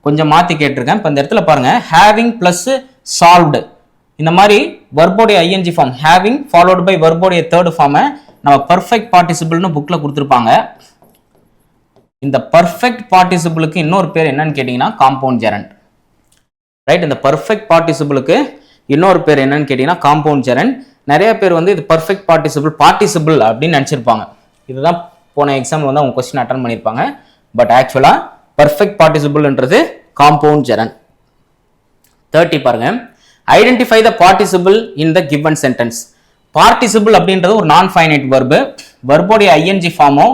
கொஞ்சம் மாற்றி கேட்டிருக்கேன். இப்போ இந்த இடத்துல பாருங்க, ஹேவிங் பிளஸ் சால்வ்டு, இந்த மாதிரி வர்போடைய ING form having followed by வர்போடைய தேர்ட் ஃபார்மை நம்ம பர்ஃபெக்ட் பார்ட்டிசிபிள்னு புக்கில் கொடுத்துருப்பாங்க. இந்த பர்ஃபெக்ட் பார்ட்டிசிபிளுக்கு இன்னொரு பேர் என்னன்னு கேட்டிங்கன்னா காம்பவுண்ட் ஜெரண்ட். ரைட். இந்த பர்ஃபெக்ட் பார்ட்டிசிபிளுக்கு இன்னொரு பேர் என்னன்னு கேட்டிங்கன்னா காம்பவுண்ட் ஜெரண்ட். நிறைய பேர் வந்து இது பர்ஃபெக்ட் பார்ட்டிசிபிள் அப்படின்னு நினச்சிருப்பாங்க. இதுதான் போன எக்ஸாம்பிள் வந்து அவங்க கொஸ்டின் அட்டன் பண்ணியிருப்பாங்க. பட் ஆக்சுவலாக பர்ஃபெக்ட் பார்ட்டிசிபிள்ன்றது காம்பவுண்ட் ஜெரண்ட். 30 பாருங்க. Identify the participle in the given sentence. Participle அப்படின்றது ஒரு நான் ஃபைனைட் வர்பு. வர்போடைய ஐஎன்ஜி ஃபார்மோ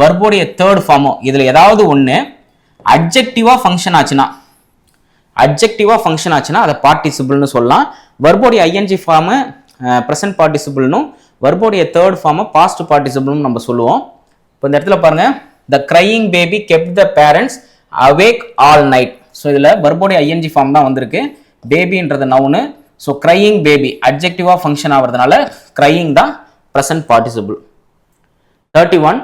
வர்போடைய தேர்ட் ஃபார்மோ இதில் ஏதாவது ஒன்று அட்ஜெக்டிவாக ஃபங்க்ஷன் ஆச்சுன்னா அதை பார்ட்டிசிபிள்னு சொல்லலாம். வர்போடைய ஐஎன்ஜி ஃபார்மு ப்ரெசன்ட் பார்ட்டிசிபிள்னும் வெர்போடைய தேர்ட் ஃபார்மை பாஸ்ட் பார்ட்டிசிபிள்னு நம்ம சொல்லுவோம். இப்போ இந்த இடத்துல பாருங்க, த crying baby kept the parents awake all night. So இதில் வெர்போடைய ஐஎன்ஜி ஃபார்ம் தான் வந்திருக்கு. பேபின்றது நவுனு. ஸோ crying baby அட்ஜெக்டிவாக ஃபங்க்ஷன் ஆகிறதுனால crying தான் present participle. 31.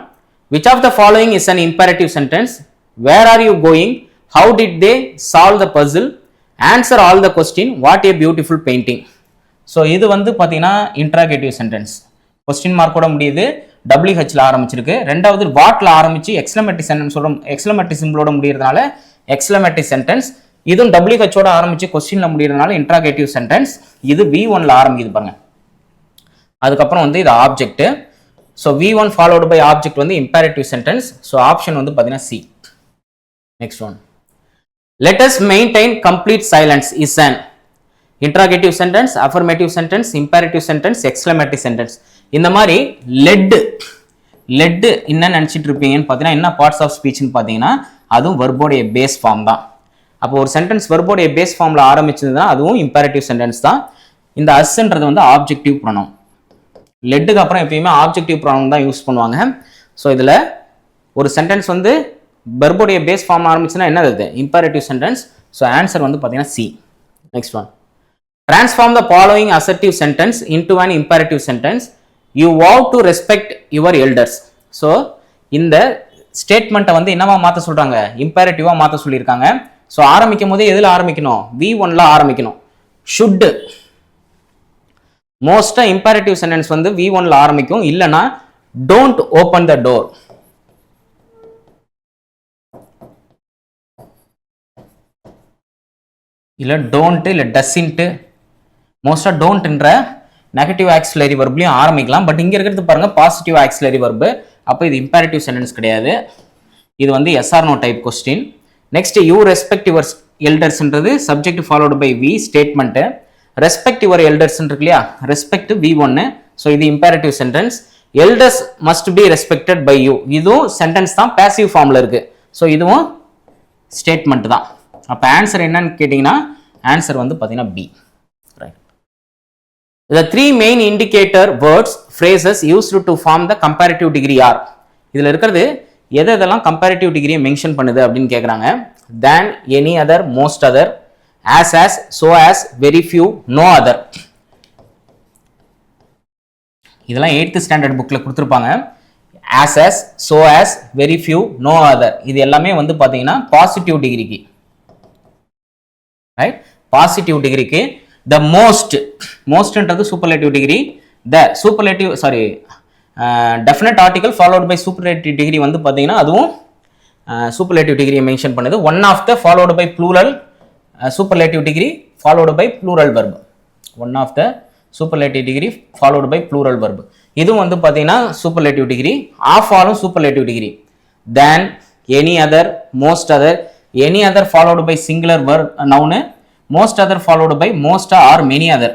Which of the following is an imperative sentence? Where are you going? How did they solve the puzzle? Answer all the question. What a beautiful painting. So இது வந்து பார்த்தீங்கன்னா interrogative sentence. Question மார்க்கோட முடியுது, WHல ஆரம்பிச்சிருக்கு. ரெண்டாவது வாட்ல ஆரம்பிச்சு எக்ஸ்க்ளமேட்டிவ் சென்டென்ஸோட எக்ஸ்க்ளமேட்டிவ் சிம்பிளோட முடியறதுனால எக்ஸ்க்ளமேட்டிவ் sentence. இதுவும் WHோட ஆரம்பிச்சு கொஸ்டின்ல முடியறதுனால இன்ட்ராகேட்டிவ் சென்டென்ஸ். இது V1ல ஆரம்பிக்குது பாருங்க. அதுக்கப்புறம் வந்து இது object. So V1 followed by object வந்து இம்பேரேட்டிவ் சென்டென்ஸ். ஸோ ஆப்ஷன் வந்து பார்த்தீங்கன்னா C. Next one, let us maintain complete silence is an interrogative sentence, affirmative sentence, imperative sentence, exclamative sentence. இந்த மாதிரி லெட் என்ன நினச்சிட்டு இருப்பீங்கன்னு பார்த்தீங்கன்னா என்ன பார்ட்ஸ் ஆஃப் ஸ்பீச்னு பார்த்தீங்கன்னா அதுவும் வெர்போடைய பேஸ் ஃபார்ம் தான். அப்போ ஒரு சென்டென்ஸ் வெர்போடைய பேஸ் ஃபார்மில் ஆரம்பிச்சதுன்னா அதுவும் இம்பேரேட்டிவ் சென்டென்ஸ் தான். இந்த அஸ்ன்றது வந்து ஆப்ஜெக்டிவ் ப்ரொனவுன். லெட்டுக்கு அப்புறம் எப்பயுமே ஆப்ஜெக்டிவ் ப்ரொனவுன் தான் யூஸ் பண்ணுவாங்க. ஸோ இதில் ஒரு சென்டென்ஸ் வந்து வெர்போடைய பேஸ் ஃபார்ம் ஆரம்பிச்சுன்னா என்னது? Imperative sentence. ஸோ ஆன்சர் வந்து பார்த்தீங்கன்னா C. Next one, transform the following assertive sentence into an imperative sentence. You vow to respect your elders. So இந்த ஸ்டேட்மெண்ட்டை வந்து என்னவா மாற்ற சொல்றாங்க? இம்பேரேட்டிவாக மாற்ற சொல்லியிருக்காங்க. ஸோ ஆரம்பிக்கும் போதே எதில் ஆரம்பிக்கணும்? V1ல ஆரம்பிக்கணும். ஷுட் மோஸ்ட்டாக இம்பேரேட்டிவ் சென்டென்ஸ் வந்து V1ல ஆரம்பிக்கும். இல்லைன்னா டோன்ட் ஓப்பன் த டோர். இல்லை டோன்ட்டு இல்லை டஸ்இன்ட்டு. மோஸ்ட்டாக டோன்ட்ன்ற நெகட்டிவ் ஆக்சிலரி வர்ப்லையும் ஆரம்பிக்கலாம். பட் இங்கே இருக்கிறது பாருங்க பாசிட்டிவ் ஆக்சிலரி வர்பு. அப்போ இது இம்பேரேட்டிவ் சென்டென்ஸ் கிடையாது. இது வந்து yes or no type question. Next, you respect your எல்டர்ஸ்ன்றது subject followed by V statement. Respect your elders இருக்கு இல்லையா, ரெஸ்பெக்ட் V1. ஸோ இது imperative sentence. Elders must be respected by you, இதுவும் சென்டென்ஸ் தான், பேசிவ் ஃபார்மில் இருக்கு. ஸோ இதுவும் ஸ்டேட்மெண்ட் தான். அப்போ ஆன்சர் என்னன்னு கேட்டிங்கன்னா ஆன்சர் வந்து பார்த்தீங்கன்னா B. Right. The three main indicator words phrases used to form the comparative degree are. இதில் இருக்கிறது எதெல்லாம் கம்பேரிட்டிவ் டிகிரியை மென்ஷன் பண்ணுது அப்படின்னு கேட்குறாங்க. than, any other, most other, as, so as, very few, no other. இதெல்லாம் 8th ஸ்டாண்டர்ட் புக்கில் கொடுத்துருப்பாங்க. as, so as, very few, no other. இது எல்லாமே வந்து பார்த்தீங்கன்னா பாசிட்டிவ் டிகிரிக்கு. ரைட், பாசிட்டிவ் டிகிரிக்கு. த மோஸ்ட்ன்றது superlative degree. The superlative definite article followed by superlative degree வந்து பார்த்தீங்கன்னா அதுவும் சூப்பர்லேட்டிவ் டிகிரியை மென்ஷன் பண்ணுது. One of the followed by plural superlative degree followed by plural verb. One of the superlative degree followed by plural verb. இதுவும் வந்து பார்த்தீங்கன்னா superlative degree. Of ஆலும் superlative degree. Than, any other, most other. Any other followed by singular verb noun. Most other followed by most R many other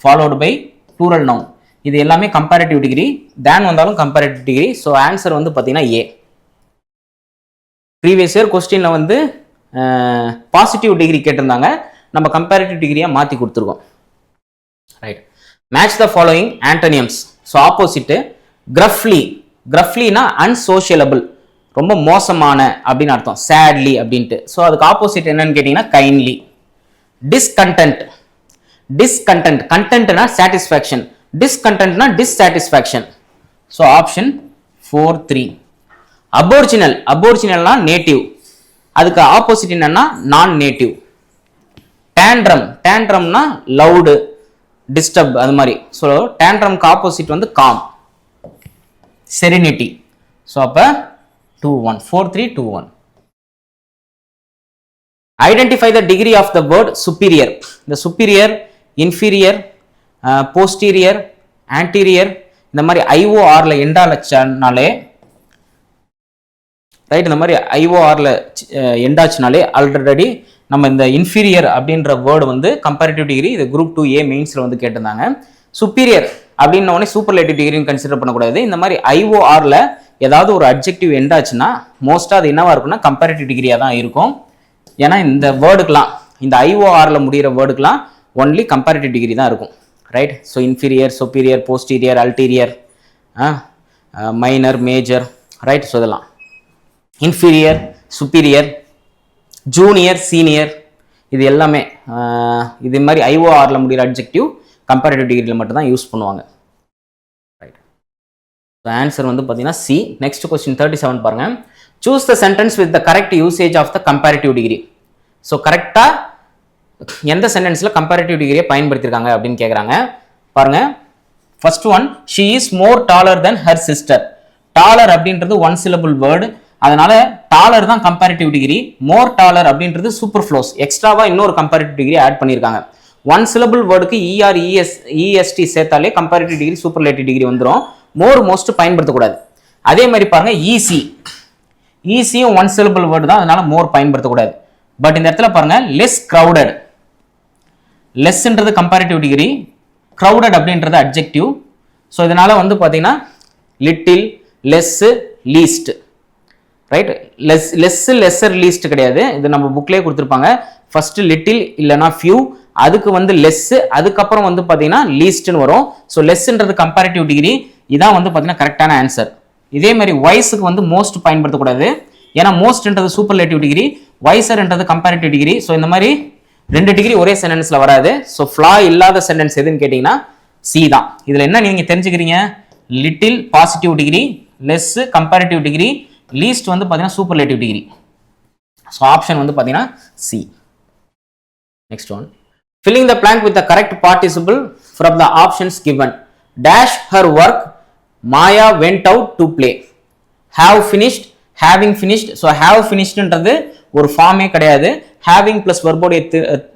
followed by plural noun. இது எல்லாமே comparative degree. தேன் வந்தாலும் comparative degree. So answer வந்து பார்த்தீங்கன்னா ஏ. Previous year கொஸ்டினில் வந்து positive degree கேட்டிருந்தாங்க, நம்ம comparative டிகிரியாக மாற்றி கொடுத்துருக்கோம். Right. Match the following antonyms. So opposite கிரஃப்லினா அன்சோஷியலபிள், ரொம்ப மோசமான அப்படின்னு அர்த்தம். சேட்லி அப்படின்ட்டு. ஸோ அதுக்கு ஆப்போசிட் என்னன்னு கேட்டிங்கன்னா கைண்ட்லி. டிஸ்கண்டென்ட் கண்டென்ட்னா சாட்டிஸ்ஃபேக்ஷன், டிஸ்கண்டென்ட்னா டிஸ்சாட்டிஸ்ஃபேக்ஷன். So option 4, 3. அபோர்ஜினல்னா நேட்டிவ், அதுக்கு ஆப்போசிட் என்னன்னா நான் நேட்டிவ். டேண்ட்ரம்னா லவுடு, டிஸ்டர்ப் அது மாதிரி. ஸோ டேண்ட்ரம்க்கு ஆப்போசிட் வந்து காம், செரினிட்டி. ஸோ அப்போ 2-1, 4-3, 2-1. Identify the degree of the word superior. The superior, inferior, posterior, anterior இந்த மாதிரி IORல எண்டாச்சுனாலே, ரைட், இந்த மாதிரி IORல எண்டாச்சுனாலே ஆல்ரெடி நம்ம இந்த இன்ஃபீரியர் அப்படின்ற வேர்டு வந்து கம்பேரிட்டிவ் டிகிரி இது குரூப் 2A மெயின்ஸில் வந்து கேட்டிருந்தாங்க. சுப்பீரியர் அப்படின்ன உடனே சூப்பர்லேட்டிவ் டிகிரின்னு கன்சிடர் பண்ணக்கூடாது. இந்த மாதிரி IORல ஏதாவது ஒரு அட்ஜெக்டிவ் எண்டாச்சுன்னா மோஸ்ட்டாக அது என்னவா இருக்குன்னா கம்பேரிட்டிவ் டிகிரியாக தான் இருக்கும். ஏன்னா இந்த வேர்டுக்கெலாம், இந்த IORல முடிகிற வேர்டுக்கெலாம் ஒன்லி கம்பேரிட்டிவ் டிகிரி தான் இருக்கும். Right. So inferior, superior, posterior, ulterior, minor, major, right. So இதெல்லாம் இன்ஃபீரியர், சுப்பீரியர், ஜூனியர், சீனியர், இது எல்லாமே இது மாதிரி ஐஓஆரில் முடிகிற அட்ஜெக்டிவ் கம்பேரிட்டிவ் டிகிரியில் மட்டும்தான் யூஸ் பண்ணுவாங்க. ரைட். ஸோ ஆன்சர் வந்து பார்த்தீங்கன்னா சி. நெக்ஸ்ட் கொஸ்டின் 37 பாருங்க. Choose the sentence with the correct usage of the comparative degree. So கரெக்டாக எந்த சென்டென்ஸில் கம்பேரிட்டிவ் டிகிரியை பயன்படுத்தியிருக்காங்க அப்படின்னு கேட்குறாங்க. பாருங்க. First one, she is more taller than her sister. Taller அப்படின்றது ஒன் சிலபிள் வேர்டு, அதனால டாலர் தான் கம்பேரிட்டிவ் டிகிரி. மோர் டாலர் அப்படின்றது சூப்பர் ஃப்ளோஸ், எக்ஸ்ட்ராவா இன்னொரு கம்பேரிட்டிவ் டிகிரி ஆட் பண்ணியிருக்காங்க. ஒன் சிலபிள் வேர்டுக்கு இஆர் இஎஸ்டி சேர்த்தாலே கம்பேரிட்டிவ் டிகிரி சூப்பர்லேட்டிவ் டிகிரி வந்துடும். மோர் மோஸ்ட் பயன்படுத்தக்கூடாது. அதே மாதிரி பாருங்க, ஈஸி, ஈஸியும் ஒன் சிலபிள் வேர்டு தான், அதனால மோர் பயன்படுத்தக்கூடாது. பட் இந்த இடத்துல பாருங்க, less crowded, லெஸ்ன்றது comparative degree, crowded அப்படின்றது அட்ஜெக்டிவ். ஸோ இதனால வந்து பார்த்தீங்கன்னா little, less, least, right. Lesser, least கிடையாது, இது நம்ம புக்லேயே கொடுத்துருப்பாங்க. ஃபர்ஸ்ட் லிட்டில் இல்லைனா ஃபியூ, அதுக்கு வந்து லெஸ், அதுக்கப்புறம் வந்து பார்த்தீங்கன்னா லீஸ்ட்னு வரும். ஸோ லெஸ்ன்றது கம்பேரிட்டிவ் டிகிரி, இதான் வந்து பார்த்தீங்கன்னா கரெக்டான ஆன்சர். இதே மாதிரி வைஸுக்கு வந்து மோஸ்ட் பயன்படுத்தக்கூடாது, ஏன்னா மோஸ்ட்ன்றது சூப்பர்லேட்டிவ் டிகிரி, வைசர்ன்றது கம்பேரிட்டிவ் டிகிரி. ஸோ இந்த மாதிரி 2 டிகிரி ஒரே சென்டென்ஸ்ல வராது. ஸோ ஃப்ளா இல்லாத சென்டென்ஸ் எதுன்னு கேட்டீங்கன்னா சி தான். இதுல என்ன நீங்க தெரிஞ்சுக்கிறீங்க, little positive degree, less comparative degree, least வந்து பார்த்தீங்கன்னா சூப்பர்லேட்டிவ் டிகிரி. ஸோ ஆப்ஷன் வந்து பார்த்தீங்கன்னா C. Next one, filling the blank with the correct participle from the options given. Dash her work, Maya went out to play. Have finished, having finished. So have finishedன்றது ஒரு ஃபார்மே கிடையாது. having plus verb உடைய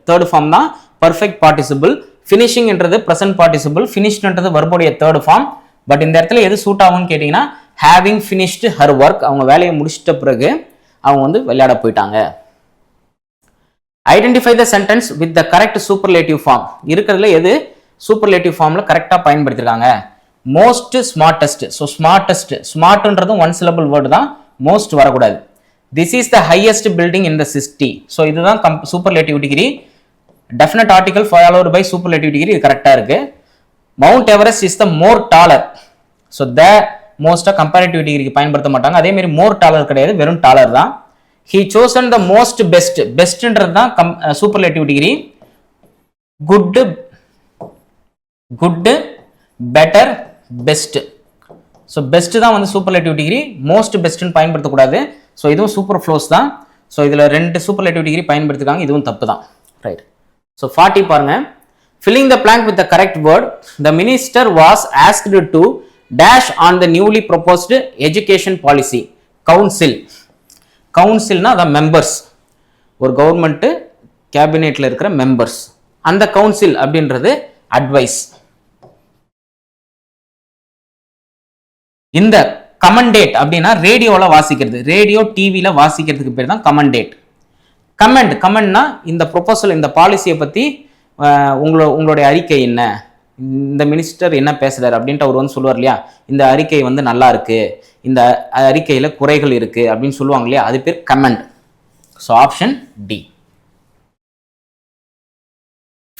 third form தான் perfect participle. finishing என்றது present participle, finishedன்றது verb உடைய third form. But இந்த இடத்துல எது suit ஆகும்னு கேட்டீங்கன்னா having finished her work, அவங்க வேலையை முடிச்சிட்ட பிறகு அவங்க வந்து விளையாட போயிட்டாங்க. Identify the sentence with the correct superlative form. இருக்கிறதுல எது சூப்பர்லேட்டிவ் ஃபார்ம்ல கரெக்டாக பயன்படுத்திருக்காங்க. Most, smartest. ஸோ ஸ்மார்ட்டஸ்ட், ஸ்மார்ட்ன்றதும் ஒன் சிலபிள் வேர்டு தான், மோஸ்ட் வரக்கூடாது. This is the highest building in the city. So இதுதான் superlative degree. Definite article followed by superlative degree, இது கரெக்டாக இருக்கு. Mount Everest is the more taller. So the மோஸ்டா comparative டிகிரிக்கு பயன்படுத்த மாட்டாங்க. அதே மாதிரி மோர் டாலர் கிடையாது, வெறும் டாலர் தான். he chosen the most best, bestன்றது தான் superlative degree. Good, better, best. So best தான் வந்து சூப்பர்லேட்டிவ் டிகிரி, மோஸ்ட் பெஸ்ட்னு பயன்படுத்தக்கூடாது. ஸோ இதுவும் சூப்பர் ஃப்ளோஸ் தான். ஸோ இதில் 2 சூப்பர்லேட்டிவ் டிகிரி பயன்படுத்திருக்காங்க, இதுவும் தப்பு தான். ரைட். ஸோ 40 பாருங்க. filling the blank with the correct word. The minister was asked to dash on the newly proposed education policy. council, கவுன்சில்னா அதான் members, ஒரு கவர்மெண்ட் கேபினெட்ல இருக்கிற மெம்பர்ஸ். அந்த கவுன்சில் அப்படின்றது அட்வைஸ். இந்த கமெண்டேட் அப்படின்னா ரேடியோல வாசிக்கிறது, ரேடியோ டிவில வாசிக்கிறதுக்கு பேர் தான் கமெண்டேட். கமெண்ட்னா இந்த ப்ரொபோசல், இந்த பாலிசியை பத்தி உங்களுடைய அறிக்கை என்ன, இந்த மினிஸ்டர் என்ன பேசுறாரு அப்படின்ட்டு அவர் வந்து சொல்லுவார் இல்லையா, இந்த அறிக்கை வந்து நல்லா இருக்கு, இந்த அறிக்கையில் குறைகள் இருக்கு அப்படின்னு சொல்லுவாங்க இல்லையா, அது பேர் comment. So option D.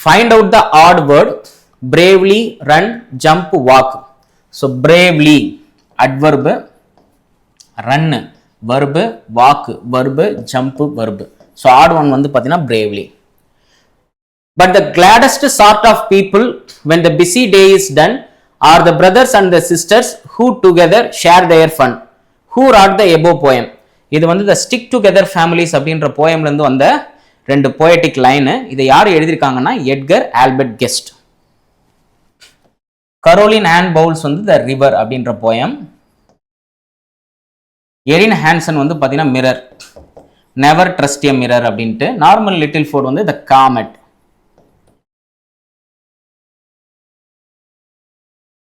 Find out the odd word. Bravely, run, jump, walk. So bravely adverb, run verb, walk verb, jump verb. So odd one வந்து பார்த்தீங்கன்னா bravely. But the gladdest sort of people when the busy day is done are the brothers and the sisters who together share their fun. Who wrote the above poem? இது வந்து the stick together families அப்படின்ற போயம்ல இருந்து வந்த 2 poetic line. இதை யார் எழுதியிருக்காங்கன்னா Edgar Albert Guest. Caroline Ann Bowles வந்து the river அப்படின்ற போயம். எரின் ஹான்சன் வந்து பார்த்தீங்கன்னா mirror, never trust a mirror அப்படின்ட்டு. நார்மல் லிட்டில் ஃபோர்ட் வந்து the comet.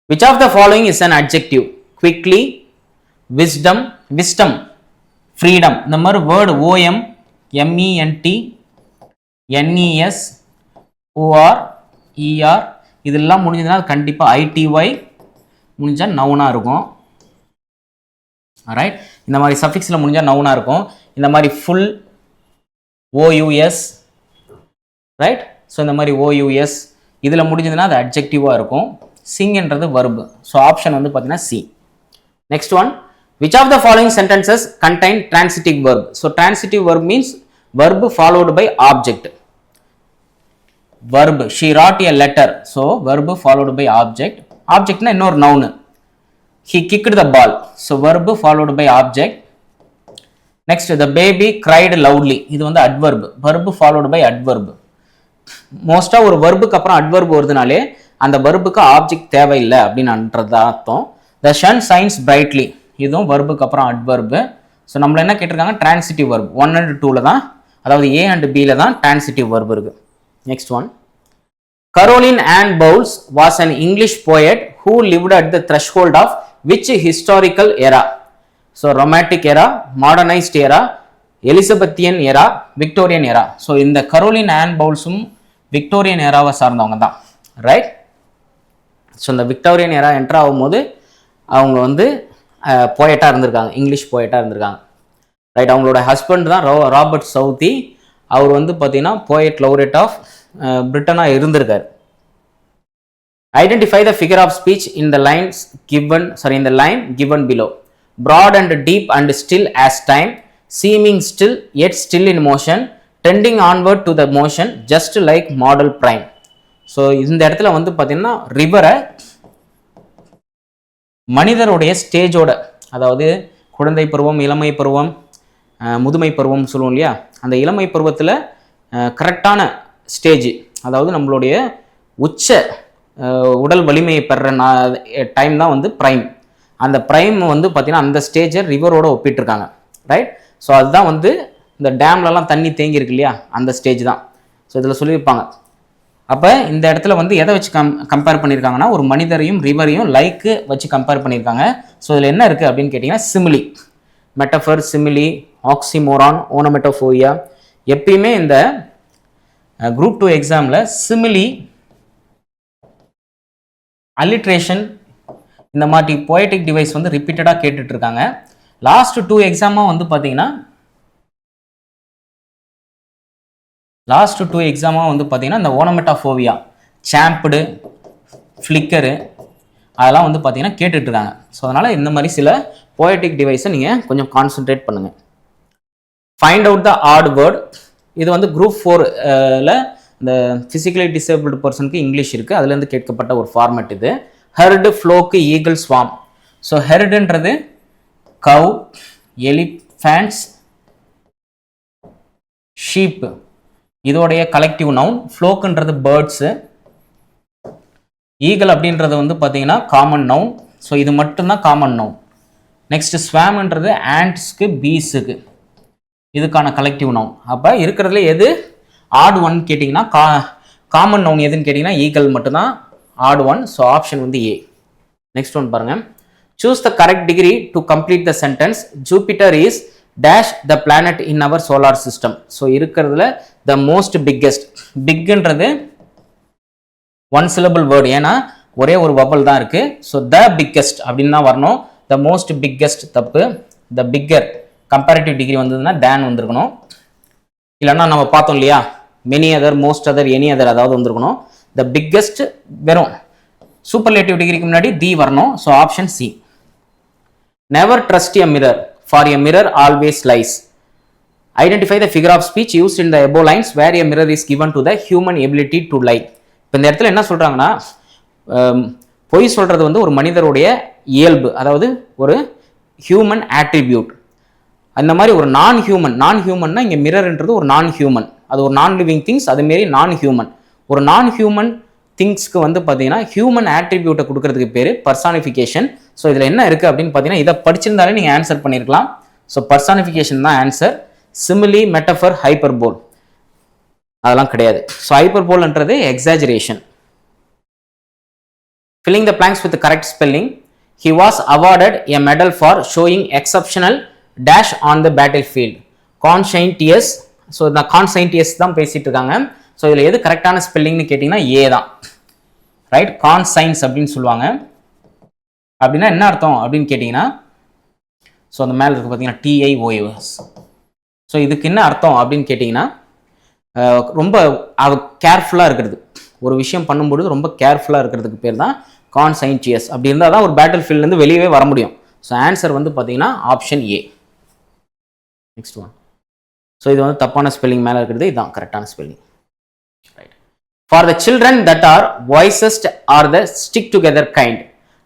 Which of the following is an adjective? Quickly, wisdom, freedom. இந்த மாதிரி word OM, MENT, NES, OR, ER இதெல்லாம் முடிஞ்சதுன்னா கண்டிப்பா ITY முடிஞ்சா நவுனா இருக்கும். ரைட். இந்த மாதிரி சஃபிக்ஸ்ல முடிஞ்சா நவுனா இருக்கும். இந்த மாதிரி ஃபுல் OUS, ரைட். ஸோ இந்த மாதிரி OUS இதில் முடிஞ்சதுன்னா அது அட்ஜெக்டிவாக இருக்கும். சிங்ன்றது verb. ஸோ ஆப்ஷன் வந்து பார்த்தீங்கன்னா C. Next one, which of the following sentences contain transitive verb? So transitive verb means verb followed by object. Verb, she wrote a letter. So verb followed by object. Object na இன்னொரு noun. He kicked the ball. So verb followed by object. Next, the baby cried loudly. இது வந்து adverb. Verb followed by adverb. மோஸ்டா ஒரு verb-க்கு அப்புறம் adverb வருதுனாலே அந்த verb-க்கு object தேவையில்லை அப்படின்றது அர்த்தம். The sun shines brightly. இதுவும் verb-க்கு அப்புறம் adverb. ஸோ நம்மள என்ன கேட்டிருக்காங்க, transitive verb 1 and 2ல தான், அதாவது A and B ல தான் transitive verb இருக்கு. Next one, Caroline Ann Bowles was an English poet who lived at the threshold of which historical era? So romantic era, modernized era, Elizabethan era, Victorian era. So இந்த Caroline Ann Bowlesum Victorian eraவை சார்ந்தவங்க தான், right? So இந்த Victorian era enter ஆகும்போது அவங்க வந்து போயட்டாக இருந்திருக்காங்க, English போயட்டாக இருந்திருக்காங்க, right? அவங்களோட ஹஸ்பண்ட் தான் ராபர்ட் சவுத்தி. அவர் வந்து பார்த்தீங்கன்னா போயட் லௌரேட் ஆஃப் பிரிட்டனாக இருந்திருக்காரு. Identify the figure of speech in the lines given, sorry, in the line given below. Broad and deep and still as time, seeming still yet still in motion, tending onward to the motion just like model prime. So இந்த இடத்துல வந்து பார்த்தீங்கன்னா ரிவரை மனிதருடைய ஸ்டேஜோட, அதாவது குழந்தை பருவம், இளமை பருவம், முதுமை பருவம் சொல்லுவோம் இல்லையா, அந்த இளமை பருவத்தில் கரெக்டான ஸ்டேஜ், அதாவது நம்மளுடைய உச்ச உடல் வலிமையை பெற டைம் தான் வந்து ப்ரைம். அந்த ப்ரைம் வந்து பார்த்தீங்கன்னா அந்த ஸ்டேஜை ரிவரோட ஒப்பிட்டுருக்காங்க, ரைட்? ஸோ அதுதான் வந்து இந்த டேம்லலாம் தண்ணி தேங்கி இருக்கு இல்லையா, அந்த ஸ்டேஜ் தான். ஸோ இதில் சொல்லியிருப்பாங்க. அப்போ இந்த இடத்துல வந்து எதை வச்சு கம்பேர் பண்ணியிருக்காங்கன்னா, ஒரு மனிதரையும் ரிவரையும் லைக்கு வச்சு கம்பேர் பண்ணியிருக்காங்க. ஸோ இதில் என்ன இருக்குது அப்படின்னு கேட்டிங்கன்னா, சிமிலி, மெட்டஃபர், சிமிலி, ஆக்சிமோரான், ஓனமெட்டோஃபோரியா. எப்பயுமே இந்த குரூப் 2 எக்ஸாமில் சிமிலி, அலிட்ரேஷன், இந்த மாதிரி போயட்டிக் டிவைஸ் வந்து ரிப்பீட்டடாக கேட்டுட்ருக்காங்க. லாஸ்ட் 2 எக்ஸாமாக வந்து பார்த்தீங்கன்னா இந்த ஓனமெட்டாஃபோவியா, சாம்படு, ஃப்ளிக்கரு, அதெல்லாம் வந்து பார்த்தீங்கன்னா கேட்டுட்ருக்காங்க. ஸோ அதனால் இந்த மாதிரி சில போயட்டிக் டிவைஸை நீங்கள் கொஞ்சம் கான்சென்ட்ரேட் பண்ணுங்கள். Find out the odd word. இது வந்து குரூப் 4ல இந்த ஃபிசிக்கலி டிசேபிள்டு பர்சனுக்கு இங்கிலீஷ் இருக்குது, அதுலேருந்து கேட்கப்பட்ட ஒரு ஃபார்மேட் இது. ஹெர்டு, ஃப்ளோக்கு, ஈகிள், ஸ்வாம். ஸோ ஹெர்டுன்றது கவ், எலிஃபேண்ட்ஸ், ஷீப்பு, இதோடைய கலெக்டிவ் நவுன். ஃப்ளோக்குன்றது பேர்ட்ஸு, ஈகிள் அப்படின்றது வந்து பார்த்தீங்கன்னா காமன் நவுன். ஸோ இது மட்டும்தான் காமன் நவுன். நெக்ஸ்ட் ஸ்வாம்ன்றது ஆண்ட்ஸ்க்கு, பீஸுக்கு, இதுக்கான கலெக்டிவ் நவுன். அப்போ இருக்கிறதுல எது ஆட் ஒன் கேட்டிங்கன்னா, காமன் நவுன் எதுன்னு கேட்டிங்கன்னா ஈகிள் மட்டும்தான் ஆட் ஒன். ஸோ ஆப்ஷன் வந்து ஏ. நெக்ஸ்ட் ஒன் பாருங்க. Choose the correct degree to complete the sentence. Jupiter is dash the planet in our solar system. So இருக்கிறதுல த மோஸ்ட் பிக்கெஸ்ட், பிக்ன்றது one syllable word, ஏன்னா ஒரே ஒரு வபல் தான் இருக்கு. ஸோ த பிக்கெஸ்ட் அப்படின்னு தான் வரணும். த மோஸ்ட் பிக்கெஸ்ட் தப்பு. த பிக்கர் கம்பேரிட்டிவ் டிகிரி வந்ததுன்னா தேன் வந்திருக்கணும். இல்லைன்னா நம்ம பார்த்தோம் இல்லையா, many other, most other, any other, அதாவது வந்திருக்கணும். த பிக்கெஸ்ட் வெறும் சூப்பர்லேட்டிவ் டிகிரிக்கு முன்னாடி தி வரணும். So option C. Never trust a mirror, for a mirror always lies. Identify the figure of speech used in the above lines where a mirror is given to the human ability to lie. இப்போ இந்த இடத்துல என்ன சொல்கிறாங்கன்னா, பொய் சொல்கிறது வந்து ஒரு மனிதருடைய இயல்பு, அதாவது ஒரு ஹியூமன் ஆட்ரிபியூட். அந்த மாதிரி ஒரு நான் ஹியூமன்னா இங்கே மிரர்ன்றது ஒரு நான் ஹியூமன், அது ஒரு நான் லிவிங் திங்ஸ். அதுமாரி நான் ஹியூமன், ஒரு நான் ஹியூமன் திங்ஸ்க்கு வந்து பார்த்தீங்கன்னா ஹியூமன் ஆட்ரிபியூட்டை கொடுக்கறதுக்கு பேர் பர்சானிஃபிகேஷன். ஸோ இதில் என்ன இருக்குது அப்படின்னு பார்த்தீங்கன்னா, இதை படிச்சிருந்தாலே நீங்கள் ஆன்சர் பண்ணியிருக்கலாம். ஸோ பர்சானிஃபிகேஷன் தான் ஆன்சர். சிமிலி, மெட்டஃபர், ஹைப்பர்போல் அதெல்லாம் கிடையாது. ஸோ ஹைப்பர்போல்ன்றது exaggeration. Filling the blanks with the correct spelling. He was awarded a medal for showing exceptional dash on the battlefield. Conscientious. So இந்த கான்சைன்டியஸ் தான் பேசிட்டு இருக்காங்க. ஸோ இதில் எது கரெக்டான ஸ்பெல்லிங்னு கேட்டிங்கன்னா ஏ தான், ரைட்? கான்சைன்ஸ் அப்படின்னு சொல்லுவாங்க. அப்படின்னா என்ன அர்த்தம் அப்படின்னு கேட்டிங்கன்னா, ஸோ அந்த மேலே இருக்குது பார்த்தீங்கன்னா TIOUS. ஸோ இதுக்கு என்ன அர்த்தம் அப்படின்னு கேட்டிங்கன்னா, ரொம்ப கேர்ஃபுல்லாக இருக்கிறது, ஒரு விஷயம் பண்ணும்போது ரொம்ப கேர்ஃபுல்லாக இருக்கிறதுக்கு பேர் தான் கான்சைன்டியஸ். அப்படி இருந்தால் தான் ஒரு பேட்டில் ஃபீல்ட்லேருந்து வெளியே வர முடியும். ஸோ ஆன்சர் வந்து பார்த்தீங்கன்னா option A. Next one. So இது வந்து தப்பான ஸ்பெல்லிங் மேலே இருக்கிறது, இதுதான் கரெக்டான spelling. Right. For the children that are voiced or the stick together kind.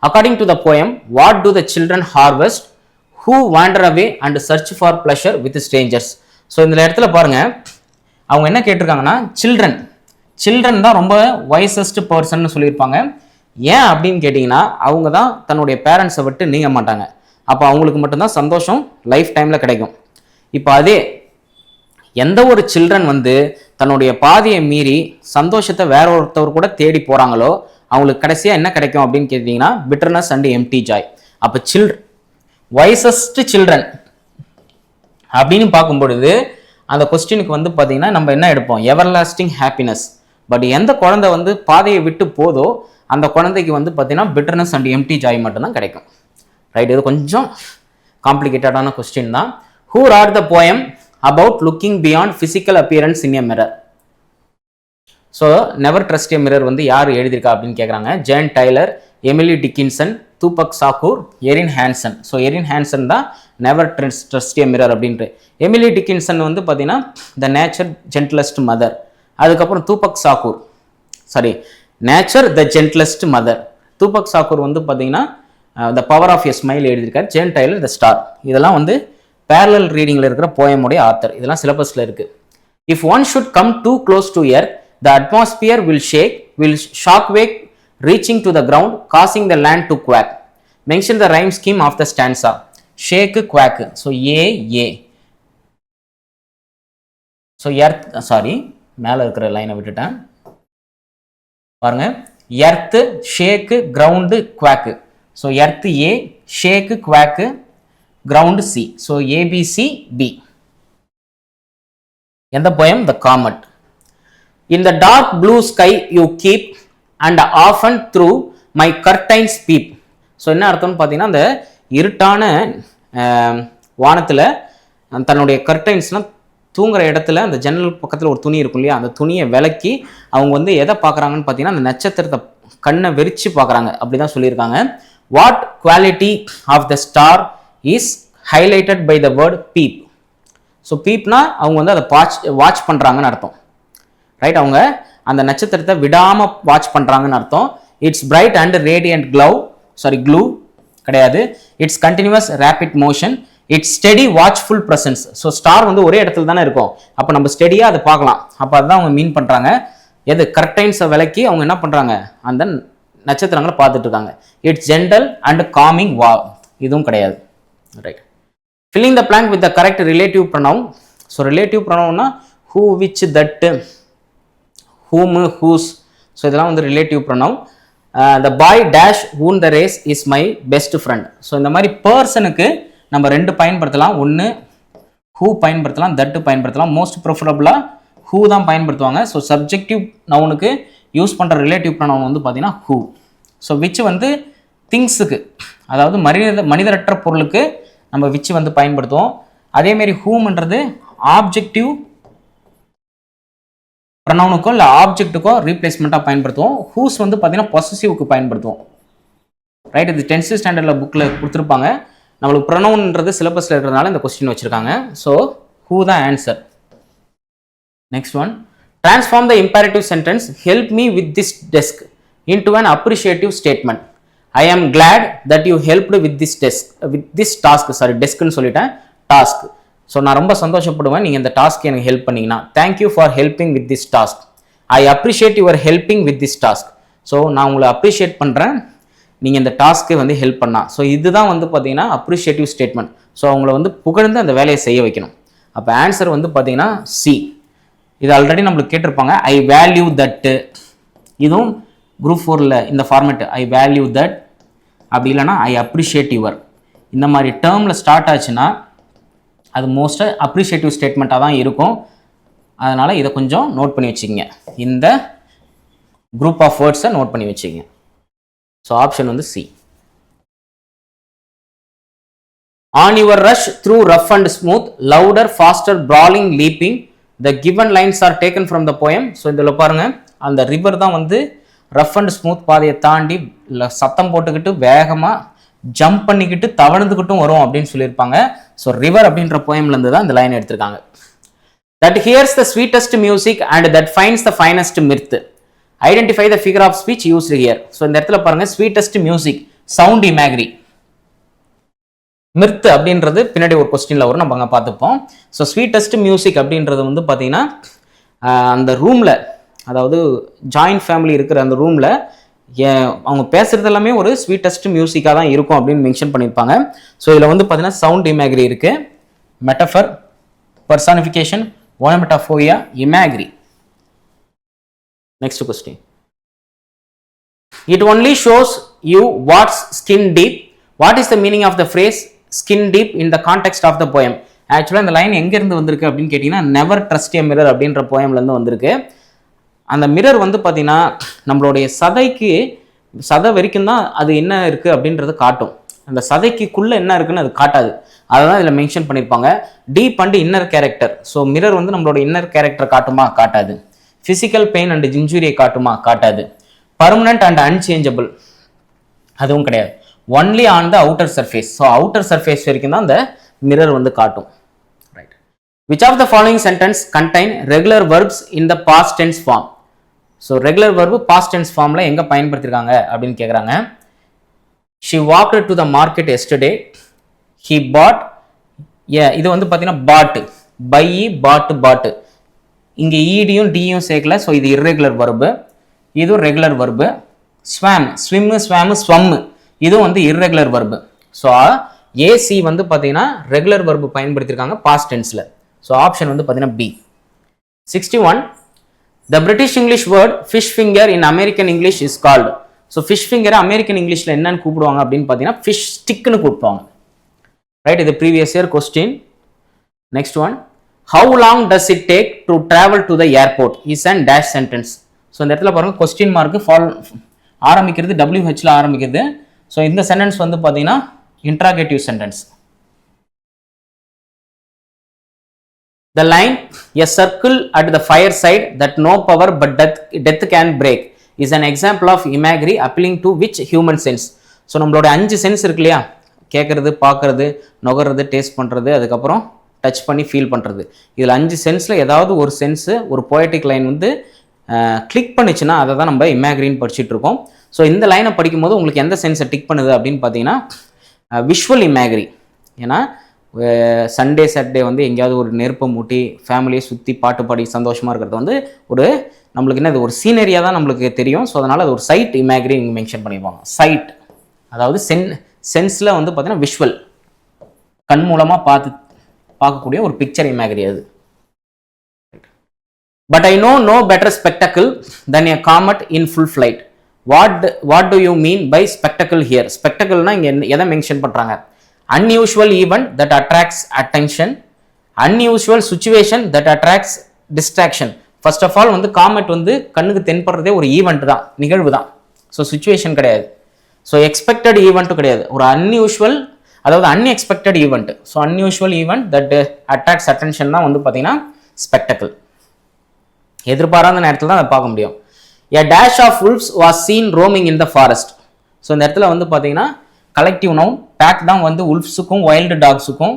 According to the poem, what do the children harvest who wander away and search for pleasure with strangers. So இந்த இடத்துல பாருங்க, அவங்க என்ன கேட்டிருக்காங்கன்னா children தான் ரொம்ப wisest person சொல்லியிருப்பாங்க. ஏன் அப்படின்னு கேட்டிங்கன்னா, அவங்க தான் தன்னுடைய பேரண்ட்ஸை விட்டு நீங்க மாட்டாங்க. அப்போ அவங்களுக்கு மட்டும்தான் சந்தோஷம் லைஃப் டைமில் கிடைக்கும். இப்போ அதே எந்த ஒரு சில்ட்ரன் வந்து தன்னுடைய பாதையை மீறி சந்தோஷத்தை வேற ஒருத்தவர் கூட தேடி போகிறாங்களோ அவங்களுக்கு கடைசியாக என்ன கிடைக்கும் அப்படின்னு கேட்டிங்கன்னா பிட்டர்னஸ் அண்ட் எம்டி ஜாய். அப்போ வைசஸ்ட் சில்ட்ரன் அப்படின்னு பார்க்கும் பொழுது அந்த கொஸ்டினுக்கு வந்து பார்த்தீங்கன்னா நம்ம என்ன எடுப்போம், எவர்லாஸ்டிங் ஹாப்பினஸ். பட் எந்த குழந்தை வந்து பாதையை விட்டு போதோ அந்த குழந்தைக்கு வந்து பார்த்தீங்கன்னா பிட்டர்னஸ் அண்ட் எம்டி ஜாய் மட்டும்தான் கிடைக்கும். ரைட். இது கொஞ்சம் காம்ப்ளிகேட்டடான கொஸ்டின் தான். Who wrote the poem about looking beyond physical appearance in a mirror. So never trust a mirror வந்து யார் எழுதியிருக்கா அப்படின்னு கேட்குறாங்க. Jane Taylor, Emily Dickinson, Tupac Shakur, Erin Hanson. So Erin Hanson தான் நெவர் ட்ரஸ்ட் எ மிரர் அப்படின்ட்டு. Emily Dickinson வந்து பார்த்தீங்கன்னா the nature ஜென்டிலஸ்ட் mother. அதுக்கப்புறம் தூபக் சாக்கூர் நேச்சர் த ஜென்டிலஸ்ட் மதர். தூபக் சாக்கூர் வந்து பார்த்தீங்கன்னா the power of a smile எழுதியிருக்கார். Jane Taylor the star. இதெல்லாம் வந்து பேரலல் ரீடிங்கில் இருக்கிற போயமுடைய ஆத்தர். இதெல்லாம் சிலபஸில் இருக்குது. If one should come too close to earth, the atmosphere will shock wake reaching to the ground, causing the land to quack. Mention the rhyme scheme of the stanza. Shake, quack. So A. So earth, மேலே இருக்கிற லைனை விட்டுட்டேன் பாருங்க. Earth, shake, ground, quake. So earth A, shake, quake, ground C. So ABC B. எந்த poem? The comet. In the dark blue sky you keep and often through my curtains peep. So என்ன அர்த்தம்னு பார்த்தீங்கன்னா, அந்த இருட்டான வானத்தில் தன்னுடைய கர்டைன்ஸ்லாம் தூங்குற இடத்துல அந்த ஜன்னல் பக்கத்தில் ஒரு துணி இருக்கும் இல்லையா, அந்த துணியை விலக்கி அவங்க வந்து எதை பார்க்குறாங்கன்னு பார்த்தீங்கன்னா அந்த நட்சத்திரத்தை கண்ணை வெறிச்சு பார்க்குறாங்க. அப்படி தான் சொல்லியிருக்காங்க. What quality of the star is highlighted by the word peep. So பீப்னா அவங்க வந்து அதை வாட்ச் பண்ணுறாங்கன்னு அர்த்தம். ரைட். அவங்க அந்த நட்சத்திரத்தை விடாமல் வாட்ச் பண்ணுறாங்கன்னு அர்த்தம். Its bright and radiant glow கிடையாது. Its continuous rapid motion. Its steady watchful presence. So star வந்து ஒரே இடத்துல தானே இருக்கும். அப்போ நம்ம ஸ்டெடியாக அதை பார்க்கலாம். அப்போ அதுதான் அவங்க மீன் பண்ணுறாங்க. எது கர்டைன்ஸை விலக்கி அவங்க என்ன பண்ணுறாங்க, அந்த நட்சத்திரங்களை பார்த்துட்டு இருக்காங்க. இட்ஸ் ஜென்டல் அண்ட் காமிங் இதுவும் கிடையாது. Right. Filling the blank with the correct relative pronoun. So relative ப்ரொனவுன்னா who, which, that, whom, whose. So இதெல்லாம் வந்து relative pronoun. The boy dash won the race is my best friend. So இந்த மாதிரி பர்சனுக்கு நம்ம ரெண்டு பயன்படுத்தலாம். ஒன்று ஹூ பயன்படுத்தலாம், தட்டு பயன்படுத்தலாம். மோஸ்ட் ப்ரிஃபரபுளாக ஹூ தான் பயன்படுத்துவாங்க. ஸோ சப்ஜெக்டிவ் நவுனுக்கு யூஸ் பண்ணுற ரிலேட்டிவ் ப்ரொனவுன் வந்து பார்த்தீங்கன்னா ஹூ. ஸோ விச் வந்து திங்ஸுக்கு, அதாவது மனிதரற்ற பொருளுக்கு நம்ம விச் வந்து பயன்படுத்துவோம். அதேமாரி ஹூம்ன்றது ஆப்ஜெக்டிவ் ப்ரொனவுனுக்கோ இல்லை ஆப்ஜெக்ட்டுக்கோ ரீப்ளேஸ்மெண்ட்டாக பயன்படுத்துவோம். ஹூஸ் வந்து பார்த்தீங்கன்னா பொசசிவ்க்கு பயன்படுத்துவோம். ரைட். இது 10th ஸ்டாண்டர்டில் புக்கில் கொடுத்துருப்பாங்க. நம்மளுக்கு ப்ரொனவுன்ன்றது சிலபஸில் இருக்கிறதுனால இந்த கொஸ்டின் வச்சுருக்காங்க. ஸோ ஹூ தான் answer. Next one. Transform the imperative sentence help me with this desk into an appreciative statement. I am glad that you helped with this task. டெஸ்க்னு சொல்லிட்டேன், டாஸ்க். ஸோ நான் ரொம்ப சந்தோஷப்படுவேன் நீங்கள் இந்த டாஸ்க் எனக்கு ஹெல்ப் பண்ணீங்கன்னா. Thank you for helping with this task. I appreciate your helping with this task. So நான் உங்களை அப்ரிஷியேட் பண்ணுறேன் நீங்கள் இந்த டாஸ்க்கு வந்து ஹெல்ப் பண்ணா. ஸோ இதுதான் வந்து பார்த்தீங்கன்னா அப்ரிஷியேட்டிவ் ஸ்டேட்மெண்ட். ஸோ அவங்கள வந்து புகழ்ந்து அந்த வேலையை செய்ய வைக்கணும். அப்போ ஆன்சர் வந்து பார்த்தீங்கன்னா சி. இது ஆல்ரெடி நம்மளுக்கு கேட்டிருப்பாங்க. ஐ வேல்யூ தட்டு. இதுவும் குரூப் 4ல் இந்த ஃபார்மேட். ஐ வேல்யூ தட், அப்படி இல்லைனா ஐ அப்ரிஷியேட் யுவர். இந்த மாதிரி டேர்மில் ஸ்டார்ட் ஆச்சுன்னா அது மோஸ்ட்டாக அப்ரிஷியேட்டிவ் ஸ்டேட்மெண்ட்டாக தான் இருக்கும். அதனால் இதை கொஞ்சம் நோட் பண்ணி வச்சுக்கோங்க. இந்த குரூப் ஆஃப் வேர்ட்ஸை நோட் பண்ணி வச்சுக்கோங்க. ஸோ ஆப்ஷன் வந்து C. On your rush through rough and smooth, louder, faster, brawling, leaping, the given lines are taken from the poem. So இதில் பாருங்க, அந்த ரிவர் தான் வந்து ரஃப் அண்ட் ஸ்மூத் பாதையை தாண்டி சத்தம் போட்டுக்கிட்டு வேகமாக ஜம்ப் பண்ணிக்கிட்டு தவழ்ந்துக்கிட்டும் வரும் அப்படின்னு சொல்லியிருப்பாங்க. ஸோ ரிவர் அப்படின்ற போயம்லேருந்து தான் இந்த லைன் எடுத்திருக்காங்க. That hears the sweetest music and that finds the finest mirth. Identify the figure of speech used here. So இந்த இடத்துல பாருங்க, sweetest music sound imagery. Mirth அப்படின்றது பின்னாடி ஒரு கொஸ்டின்ல வரும், நம்ம அங்கே பார்த்துப்போம். ஸோ ஸ்வீட்டஸ்ட் மியூசிக் அப்படின்றது வந்து பார்த்தீங்கன்னா அந்த ரூமில், அதாவது ஜாயிண்ட் ஃபேமிலி இருக்கிற அந்த ரூமில் அவங்க பேசுறது எல்லாமே ஒரு ஸ்வீட்டஸ்ட் மியூசிக்காக தான் இருக்கும் அப்படின்னு மென்ஷன் பண்ணியிருப்பாங்க. ஸோ இதில் வந்து பார்த்தீங்கன்னா சவுண்ட் இமேக்ரி இருக்கு, metaphor, personification, onomatopoeia, imagery. Next question. It only shows you what's skin deep. What is the meaning of the phrase skin deep in the context of the poem? ஆக்சுவலாக இந்த line எங்கேருந்து வந்திருக்கு அப்படின்னு கேட்டிங்கன்னா, never trust a mirror அப்படின்ற போயம்லேருந்து வந்திருக்கு. அந்த mirror வந்து பார்த்தீங்கன்னா நம்மளுடைய சதை வரைக்கும் தான் அது என்ன இருக்குது அப்படின்றது காட்டும். அந்த சதைக்குள்ளே என்ன இருக்குன்னு அது காட்டாது. அதை தான் இதில் மென்ஷன் பண்ணியிருப்பாங்க. Deep and inner character. So mirror வந்து நம்மளோட இன்னர் கேரக்டர் காட்டுமா? காட்டாது. ஃபிசிக்கல் பெயின் அண்ட் இன்ஜுரியை காட்டுமா? காட்டாது. பர்மனன்ட் அண்ட் அன்சேஞ்சபிள் அதுவும் கிடையாது. Only on the outer surface. So outer surface வரைக்கும் தான் அந்த மிரர் வந்து காட்டும். Right. Which of the following sentence contain regular verbs in the past tense form? So regular verb past tense ஃபார்மில் எங்கே பயன்படுத்திருக்காங்க அப்படின்னு கேட்குறாங்க. She walked to the market yesterday. He bought. இது வந்து பார்த்தீங்கன்னா பாட்டு, பை, பாட்டு. இங்கே ஈடியும் டியும் சேர்க்கல. ஸோ இது இர்ரெகுலர் வெர்பு. இதுவும் regular verb. Swam, swim, swam, swum, இதுவும் வந்து இர்ரெகுலர் வெர்பு. ஸோ ஏசி வந்து பார்த்தீங்கன்னா ரெகுலர் வெர்பு பயன்படுத்தியிருக்காங்க பாஸ்ட் டென்ஸில். ஸோ ஆப்ஷன் வந்து பார்த்தீங்கன்னா B. 61. The British English word fish finger in American English is called. So fish finger American Englishல என்னன்னு கூப்பிடுவாங்க அப்படின்னு பார்த்தீங்கன்னா fish stickனு கூப்பிடுவாங்க. ரைட், இது previous year question. Next one. How long does it take to travel to the airport is an dash sentence. So இந்த இடத்துல பாருங்க, question mark ஆரம்பிக்கிறது WHல ஆரம்பிக்கிறது. ஸோ இந்த சென்டென்ஸ் வந்து பார்த்தீங்கன்னா interrogative sentence. The line, a circle at the fireside that no power but death can break is an example of imagery appealing to which human sense? So நம்மளோட 5 sense இருக்கு இல்லையா? கேட்கறது, பார்க்கறது, நுகர்றது, டேஸ்ட் பண்ணுறது, அதுக்கப்புறம் டச் பண்ணி ஃபீல் பண்ணுறது. இதில் 5 சென்ஸில் ஏதாவது ஒரு சென்ஸு ஒரு போயட்டிக் லைன் வந்து கிளிக் பண்ணிச்சுன்னா அதை தான் நம்ம இமேக்ரின்னு படிச்சுட்டு இருக்கோம். ஸோ இந்த லைனை படிக்கும்போது உங்களுக்கு எந்த சென்ஸை டிக் பண்ணுது அப்படின்னு பார்த்தீங்கன்னா விஷுவல் இமேக்ரி. ஏன்னா சண்டே சாட்டர்டே வந்து எங்கேயாவது ஒரு நெருப்பை மூட்டி ஃபேமிலியை சுற்றி பாட்டு பாடி சந்தோஷமாக இருக்கிறது வந்து ஒரு நம்மளுக்கு என்ன, இது ஒரு சீனரியாக தான் நம்மளுக்கு தெரியும். ஸோ அதனால் அது ஒரு சைட் இமேக்ரி இங்கே மென்ஷன் பண்ணியிருப்பாங்க. சைட் அதாவது சென்ஸில் வந்து பார்த்தீங்கன்னா விஷுவல், கண் மூலமாக பார்க்கக்கூடிய ஒரு பிக்சர் இமேக்ரி அது. But I know no better spectacle than a comet in full flight. What do you mean by spectacle here? ஸ்பெக்டக்கிள்னா இங்கே எதை மென்ஷன் பண்ணுறாங்க? Unusual event that attracts attention, unusual situation that attracts distraction. First of all வந்து Comet வந்து கண்ணுக்கு தென்படுறதே ஒரு event தான், நிகழ்வு தான். ஸோ சுச்சுவேஷன் கிடையாது. ஸோ எக்ஸ்பெக்டட் ஈவெண்ட்டும் கிடையாது. ஒரு அன்யூஷுவல், அதாவது unexpected event. So unusual event that attracts attention தான் வந்து பார்த்தீங்கன்னா ஸ்பெக்டக்கிள். எதிர்பாராத நேரத்தில் தான் அதை பார்க்க முடியும். A dash of wolves was seen roaming in the forest. So இந்த இடத்துல வந்து பார்த்தீங்கன்னா கலெக்டிவ் நவுன். பேக் தான் வந்து உல்ஃப்ஸுக்கும் வைல்டு டாக்ஸுக்கும்.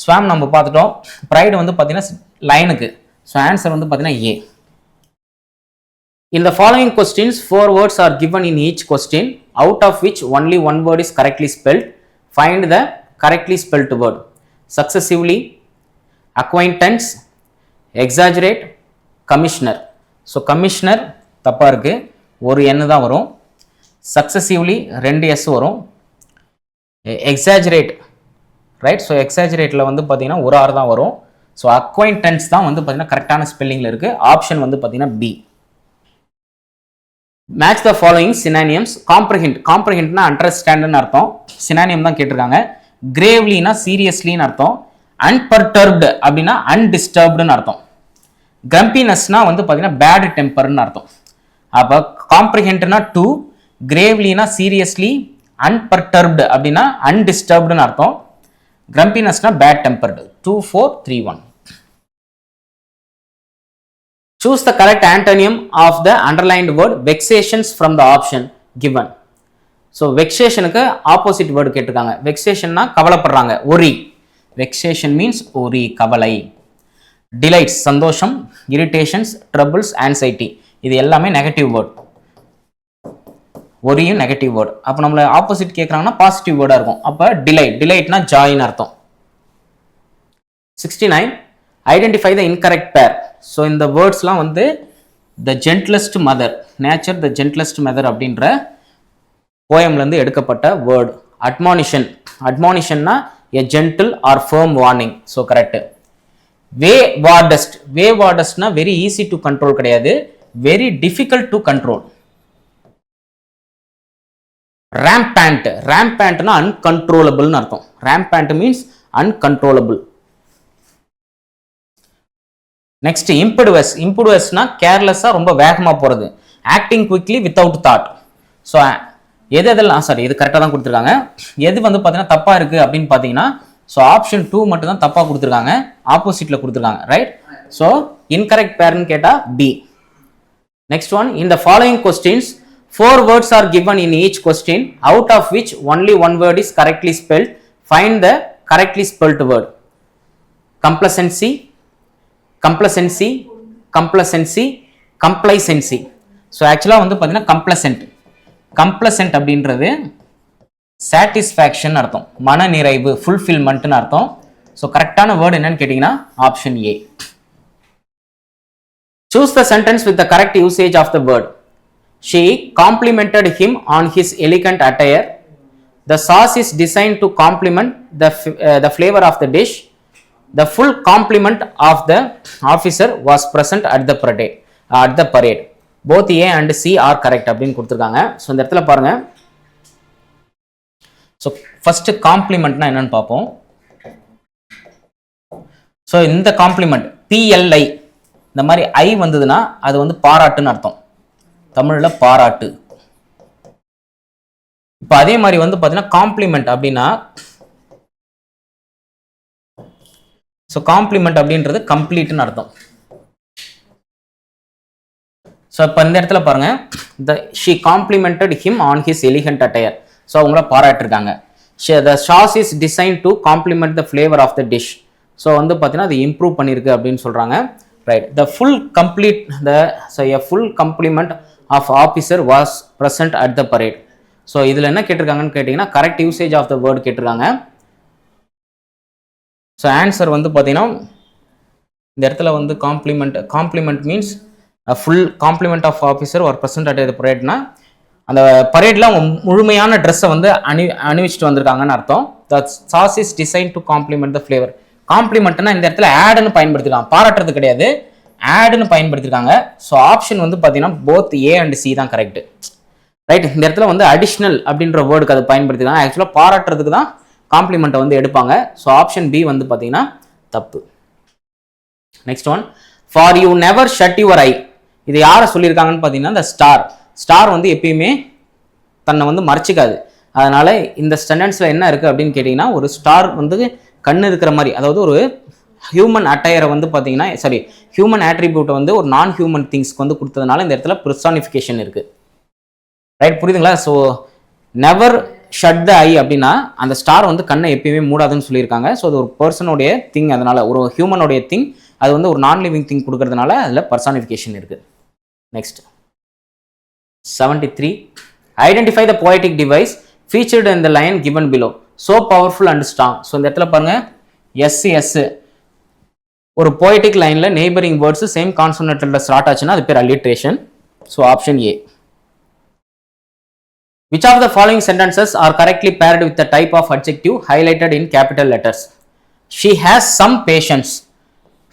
ஸ்வாம் நம்ம பார்த்துட்டோம். ப்ரைடு வந்து பார்த்தீங்கன்னா லைனுக்கு. ஸோ ஆன்சர் வந்து பார்த்தீங்கன்னா ஏ. In the following questions, 4 words are given in each question, out of which only one word is correctly spelled. Find the correctly spelled word. Successively, acquaintance, exaggerate, commissioner. So commissioner தப்பாக இருக்குது, ஒரு எண்ணு தான் வரும். சக்ஸசிவ்லி 2 S வரும். Exaggerate, right. So எக்ஸாஜரேட்டில் வந்து பார்த்தீங்கன்னா ஒரு ஆர் தான் வரும். ஸோ அக்வைண்டன்ஸ் தான் வந்து பார்த்தீங்கன்னா கரெக்டான ஸ்பெல்லிங்கில் இருக்குது. ஆப்ஷன் வந்து பார்த்தீங்கன்னா B. Match the following synonyms. காம்ப்ரிஹெண்ட்னா அண்டர்ஸ்டாண்டுன்னு அர்த்தம். சினானியம் தான் கேட்டிருக்காங்க. கிரேவ்லினா சீரியஸ்லின்னு அர்த்தம். அன்பர்டர்ப்டு அப்படின்னா அன்டிஸ்டர்ப்டுன்னு அர்த்தம். கிரம்பினஸ்னா வந்து பார்த்தீங்கன்னா பேட் டெம்பர்னு அர்த்தம். அப்போ காம்ப்ரிஹெண்ட்னா 2, கிரேவ்லினா சீரியஸ்லி, அன்பர்டர்ப்டு அப்படின்னா அன்டிஸ்டர்ப்டுன்னு அர்த்தம். கிரம்பினஸ்னா bad tempered. 2, 4, 3, 1. Choose the correct antonym of the underlined word vexations from the option given. So vexationக்கு opposite word கேட்டிருக்காங்க. Vexationனா கவலைப்படுறாங்க, worry. Vexation means worry, கவலை. Delights சந்தோஷம், irritations, troubles, anxiety. இது எல்லாமே நெகட்டிவ் வேர்ட். worryயும் நெகட்டிவ் வேர்ட். அப்ப நம்மள ஆப்போசிட் கேக்குறாங்கன்னா பாசிட்டிவ் வேர்டா இருக்கும். அப்ப delightனா joyன்னு அர்த்தம். 69 identify the incorrect pair. So இந்த வேர்ட்ஸ்லாம் வந்து the gentlest mother, nature the gentlest mother அப்படின்ற போயம்ல இருந்து எடுக்கப்பட்ட வேர்ட். admonitionனா a gentle or firm warning. So correct. waywardestனா very easy to control கிடையாது, very difficult to control. rampantனா uncontrollable னு அர்த்தம். rampant means uncontrollable. நெக்ஸ்ட் impetuousனா கேர்லெஸ்ஸா ரொம்ப வேகமா போறது, acting quickly without thought. So எதெல்லாம் இது கரெக்டாக தான் கொடுத்துருக்காங்க. எது வந்து பார்த்தீங்கன்னா தப்பா இருக்கு அப்படின்னு பார்த்தீங்கன்னா ஸோ ஆப்ஷன் 2 மட்டும் தான் தப்பா கொடுத்துருக்காங்க, ஆப்போசிட்ல கொடுத்துருக்காங்க, ரைட். ஸோ இன்கரெக்ட் பேர்னு கேட்டா B. Next one, in the following questions 4 words are given in each question, out of which only one word is correctly spelled. Find the correctly spelled word. complacency, complacency. So ஆக்சுவலாக வந்து பார்த்தீங்கன்னா கம்ப்ளசன்ட் அப்படின்றது satisfaction அர்த்தம், மன நிறைவு, ஃபுல்ஃபில்மெண்ட்னு அர்த்தம். So கரெக்டான word என்னன்னு கேட்டிங்கன்னா option A. Choose the sentence with the correct usage of the word. She complimented him on his elegant attire. The sauce is designed to complement the flavor of the dish. The full complement of the officer was present at the parade. Both A and C are correct அப்படின்னு கொடுத்துருக்காங்க. So இந்த இடத்துல பாருங்க. So first காம்ப்ளிமெண்ட்னா என்னன்னு பார்ப்போம். So இந்த complement PLI இந்த மாதிரி ஐ வந்ததுன்னா அது வந்து பாராட்டுன்னு அர்த்தம், தமிழ்ல பாராட்டு. இப்போ அதே மாதிரி வந்து பார்த்தீங்கன்னா காம்ப்ளிமெண்ட் அப்படின்னா ஸோ காம்ப்ளிமெண்ட் அப்படின்றது கம்ப்ளீட்னு அர்த்தம். ஸோ இப்போ இந்த இடத்துல பாருங்க, she complimented him on his elegant attire. So அவங்கள பாராட்டிருக்காங்க. the sauce is designed to complement the flavor of the dish. So வந்து பார்த்தீங்கன்னா அது இம்ப்ரூவ் பண்ணியிருக்கு அப்படின்னு சொல்றாங்க, right. a full complement of officer was present at the parade. So இதில் என்ன கேட்டிருக்காங்கன்னு கேட்டிங்கன்னா correct usage of the word கேட்டிருக்காங்க. ஸோ ஆன்சர் வந்து பார்த்தீங்கன்னா இந்த இடத்துல வந்து complement means full complement of officer ஒரு பிரசன்ட் அட் பரேட்னா அந்த பரேட்ல முழுமையான ட்ரெஸ்ஸை வந்து அணிவிச்சுட்டு வந்திருக்காங்கன்னு அர்த்தம். The sauce is design to complement the flavour. காம்ப்ளிமெண்ட்னா இந்த இடத்துல ஆடுன்னு பயன்படுத்திருக்காங்க, பாராட்டுறது கிடையாது, ஆடுன்னு பயன்படுத்திருக்காங்க. ஸோ ஆப்ஷன் வந்து பார்த்தீங்கன்னா போத் ஏ அண்ட் சி தான் கரெக்ட், ரைட். இந்த இடத்துல வந்து அடிஷ்னல் அப்படின்ற வேர்டுக்கு அது பயன்படுத்திருக்காங்க, ஆக்சுவலாக பாராட்டுறதுக்கு தான் காம்ப்ளிமெண்ட்டை வந்து எடுப்பாங்க. ஸோ ஆப்ஷன் பி வந்து பார்த்தீங்கன்னா தப்பு. Next one, for you never shut your eye. இது யாரை சொல்லியிருக்காங்கன்னு பார்த்தீங்கன்னா இந்த ஸ்டார் வந்து எப்பயுமே தன்னை வந்து மறைச்சிக்காது. அதனால இந்த சென்டென்ஸ்ல என்ன இருக்கு அப்படின்னு கேட்டீங்கன்னா ஒரு ஸ்டார் வந்து கண்ணு இருக்கிற மாதிரி, அதாவது ஒரு ஹியூமன் அட்டையரை வந்து பார்த்தீங்கன்னா ஹியூமன் ஆட்ரிபியூட்டை வந்து ஒரு நான் ஹியூமன் திங்ஸ்க்கு வந்து கொடுத்ததுனால இந்த இடத்துல பர்சானிஃபிகேஷன் இருக்கு, ரைட். புரியுதுங்களா? ஸோ நெவர் ஷட் த ஐ அப்படின்னா அந்த ஸ்டார் வந்து கண்ணை எப்பயுமே மூடாதுன்னு சொல்லியிருக்காங்க. ஸோ அது ஒரு பர்சனுடைய திங், அதனால ஒரு ஹியூமனுடைய திங், அது வந்து ஒரு நான் லிவிங் திங் கொடுக்கறதுனால அதில் பர்சானிஃபிகேஷன் இருக்கு. Next 73, identify the poetic device featured in the line given below. So powerful and strong. So இந்த இடத்துல பாருங்க எஸ் ஒரு poetic லைன்ல நெய்பரிங் வேர்ட்ஸ் சேம் கான்சோனன்ட்ல ஸ்டார்ட் ஆச்சுன்னா அது பேர் alliteration. So option A. Which of the following sentences are correctly paired with the type of adjective highlighted in capital letters? She has some patience.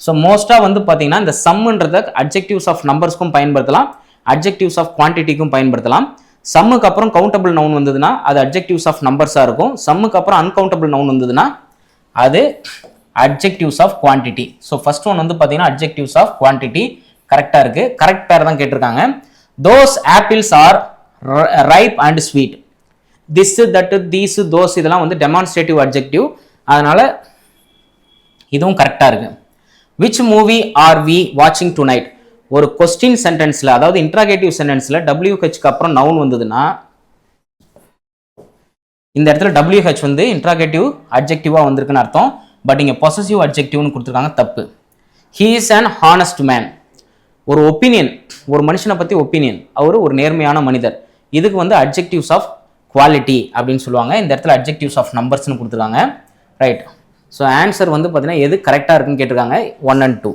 So மோஸ்ட்டாக வந்து பார்த்தீங்கன்னா இந்த சம்ன்றத adjectives of நம்பர்ஸ்க்கும் பயன்படுத்தலாம், adjectives of குவான்டிட்டிக்கும் பயன்படுத்தலாம். சம்முக்கு அப்புறம் கவுண்டபிள் நவுன் வந்ததுன்னா அது adjectives of நம்பர்ஸாக இருக்கும், சம்முக்கு அப்புறம் அன்கவுண்டபிள் நவுன் வந்ததுன்னா அது adjectives of quantity. So first one வந்து பார்த்தீங்கன்னா அட்ஜெக்டிவ்ஸ் ஆஃப் குவான்டிட்டி கரெக்டாக இருக்கு, கரெக்ட் பேர் தான் கேட்டிருக்காங்க. Those apples R ripe and sweet. This that these those இதெல்லாம் வந்து டெமான்ஸ்ட்ரேட்டிவ் அட்ஜெக்டிவ், அதனால இதுவும் கரெக்டாக இருக்கு. Which movie are we watching tonight? ஒரு கொஸ்டின் சென்டென்ஸ்ல அதாவது இன்ட்ராகேட்டிவ் சென்டென்ஸ்ல WH அப்புறம் நவுன் வந்ததுன்னா இந்த இடத்துல WH வந்து இன்ட்ராகேட்டிவ் அட்ஜெக்டிவா வந்திருக்குன்னு அர்த்தம். பட் இங்க பொசசிவ் அட்ஜெக்டிவ்னு கொடுத்துருக்காங்க, தப்பு. He is an honest man. ஒரு ஒப்பீனியன், ஒரு மனுஷனை பத்தி ஒப்பீனியன், அவர் ஒரு நேர்மையான மனிதர். இதுக்கு வந்து அட்ஜெக்டிவ்ஸ் ஆஃப் குவாலிட்டி அப்படின்னு சொல்லுவாங்க. இந்த இடத்துல அட்ஜெக்டிவ்ஸ் ஆஃப் நம்பர்ஸ்னு கொடுத்துருக்காங்க. ரைட். ஸோ ஆன்சர் வந்து பார்த்தீங்கன்னா எது கரெக்டாக இருக்குன்னு கேட்டிருக்காங்க, 1 and 2.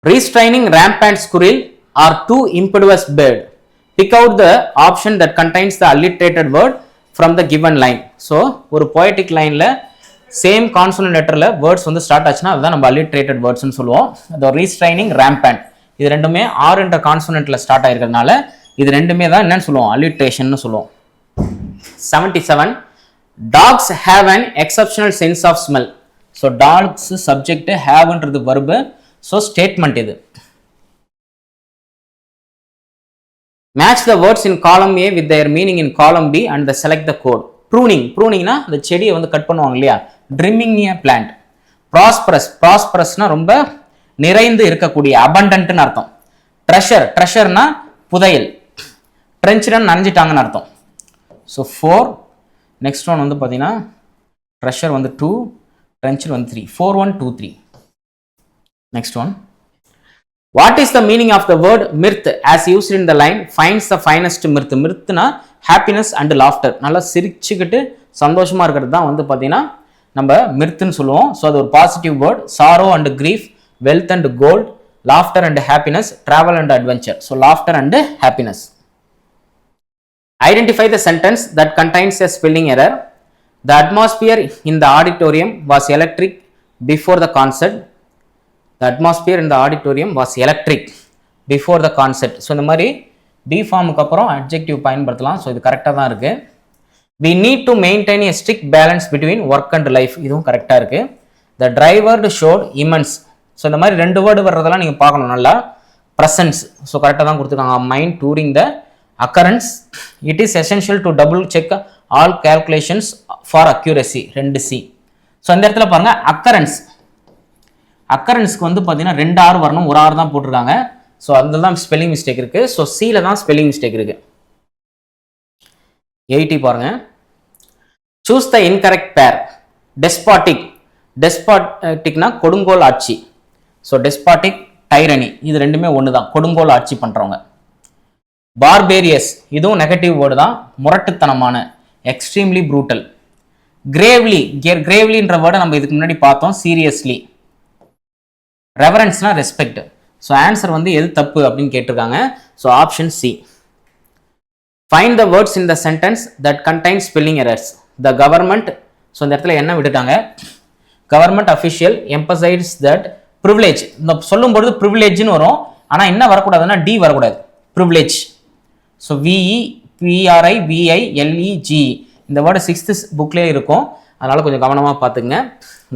Restraining rampant squirrel or too impetuous bird. Pick out the option that contains the alliterated word from the given line. So ஒரு poetic lineல சேம் கான்சோனன்ட் லெட்டர்ல வேர்ட்ஸ் வந்து ஸ்டார்ட் ஆச்சுன்னா அதுதான் நம்ம alliterated wordsன்னு சொல்லுவோம். அது restraining rampant, இது ரெண்டுமே R என்ற கான்சோனன்ட்ல ஸ்டார்ட் ஆயிருக்கிறதுனால இது ரெண்டுமே தான் என்னன்னு சொல்லுவோம், alliterationனு சொல்லுவோம். 77. Dogs have an exceptional sense of smell. So dogs subject, haveன்றது verb, so statement இது. Match the words in column A with their meaning in column B and select the code. Pruning, pruningனா அந்த செடியை வந்து கட் பண்ணுவாங்க இல்லையா, trimming a plant. Prosperous, prosperousனா ரொம்ப நிறைந்து இருக்கக்கூடிய, abundantனு அர்த்தம். Treasure, treasureனா புதையல், trenchனா நனைஞ்சிட்டாங்கன்னு அர்த்தம். So 4. நெக்ஸ்ட் ஒன் வந்து பார்த்தீங்கன்னா treasure வந்து 2, trencher வந்து 3. 4 1 2 3. Next one. What is the meaning of the word mirth as used in the line? Finds the finest mirth. mirthனா happiness and laughter. நல்லா சிரிச்சுக்கிட்டு சந்தோஷமா இருக்கிறது தான் வந்து பார்த்தீங்கன்னா நம்ம mirthன்னு சொல்லுவோம். ஸோ அது ஒரு positive word. sorrow and grief, wealth and gold, laughter and happiness, travel and adventure. So laughter and happiness. Identify the sentence that contains a spelling error. The atmosphere in the auditorium was electric before the concert. The atmosphere in the auditorium was electric before the concert. So இந்த மாதிரி B ஃபார்முக்கு அப்புறம் adjective பயன்படுத்தலாம். So இது கரெக்டாக தான் இருக்கு. We need to maintain a strict balance between work and life. இதுவும் கரெக்டாக இருக்கு. The driver showed immense. So இந்த மாதிரி ரெண்டு வேர்டு வர்றதெல்லாம் நீங்கள் பார்க்கணும் நல்லா. presence, ஸோ கரெக்டாக தான் கொடுத்துருக்காங்க. mind during the occurrence. It is essential to double check all calculations for accuracy. 2C. So இந்த இடத்துல பாருங்க occurrence, அக்கரன்ஸ்க்கு வந்து பார்த்தீங்கன்னா 2 R வரணும், 1 R தான் போட்டிருக்காங்க. ஸோ அதில் தான் ஸ்பெல்லிங் மிஸ்டேக் இருக்கு. ஸோ சில தான் ஸ்பெல்லிங் மிஸ்டேக் இருக்கு. 80 பாருங்க. சூஸ் த இன்கரெக்ட் பேர். டெஸ்பாட்டிக், டெஸ்பாட்டிக்னா கொடுங்கோல் ஆட்சி. ஸோ டெஸ்பாட்டிக், டைரனி, இது ரெண்டுமே ஒன்று தான், கொடுங்கோல் ஆட்சி பண்றவங்க. பார்பேரியஸ், இதுவும் நெகட்டிவ் வேர்டு தான், முரட்டுத்தனமான, எக்ஸ்ட்ரீம்லி ப்ரூட்டல். கிரேவ்லி, கிரேவ்லின்ற வேர்டை நம்ம இதுக்கு முன்னாடி பார்த்தோம், சீரியஸ்லி. ரெவரன்ஸ்னா ரெஸ்பெக்ட். ஸோ ஆன்சர் வந்து எது தப்பு அப்படின்னு கேட்டிருக்காங்க. So option C. Find the words in the sentence that contain spelling errors. The government, so இந்த இடத்துல என்ன விட்டுட்டாங்க, government official emphasise that privilege. இந்த சொல்லும்போது ப்ரிவிலேஜ்னு வரும், ஆனால் என்ன வரக்கூடாதுன்னா டி வரக்கூடாது, ப்ரிவிலேஜ். ஸோ விஇ பிஆர்ஐ விஐஎல்இஜி, இந்த வேர்டு 6th புக்லேயே இருக்கும், அதனால கொஞ்சம் கவனமாக பார்த்துங்க.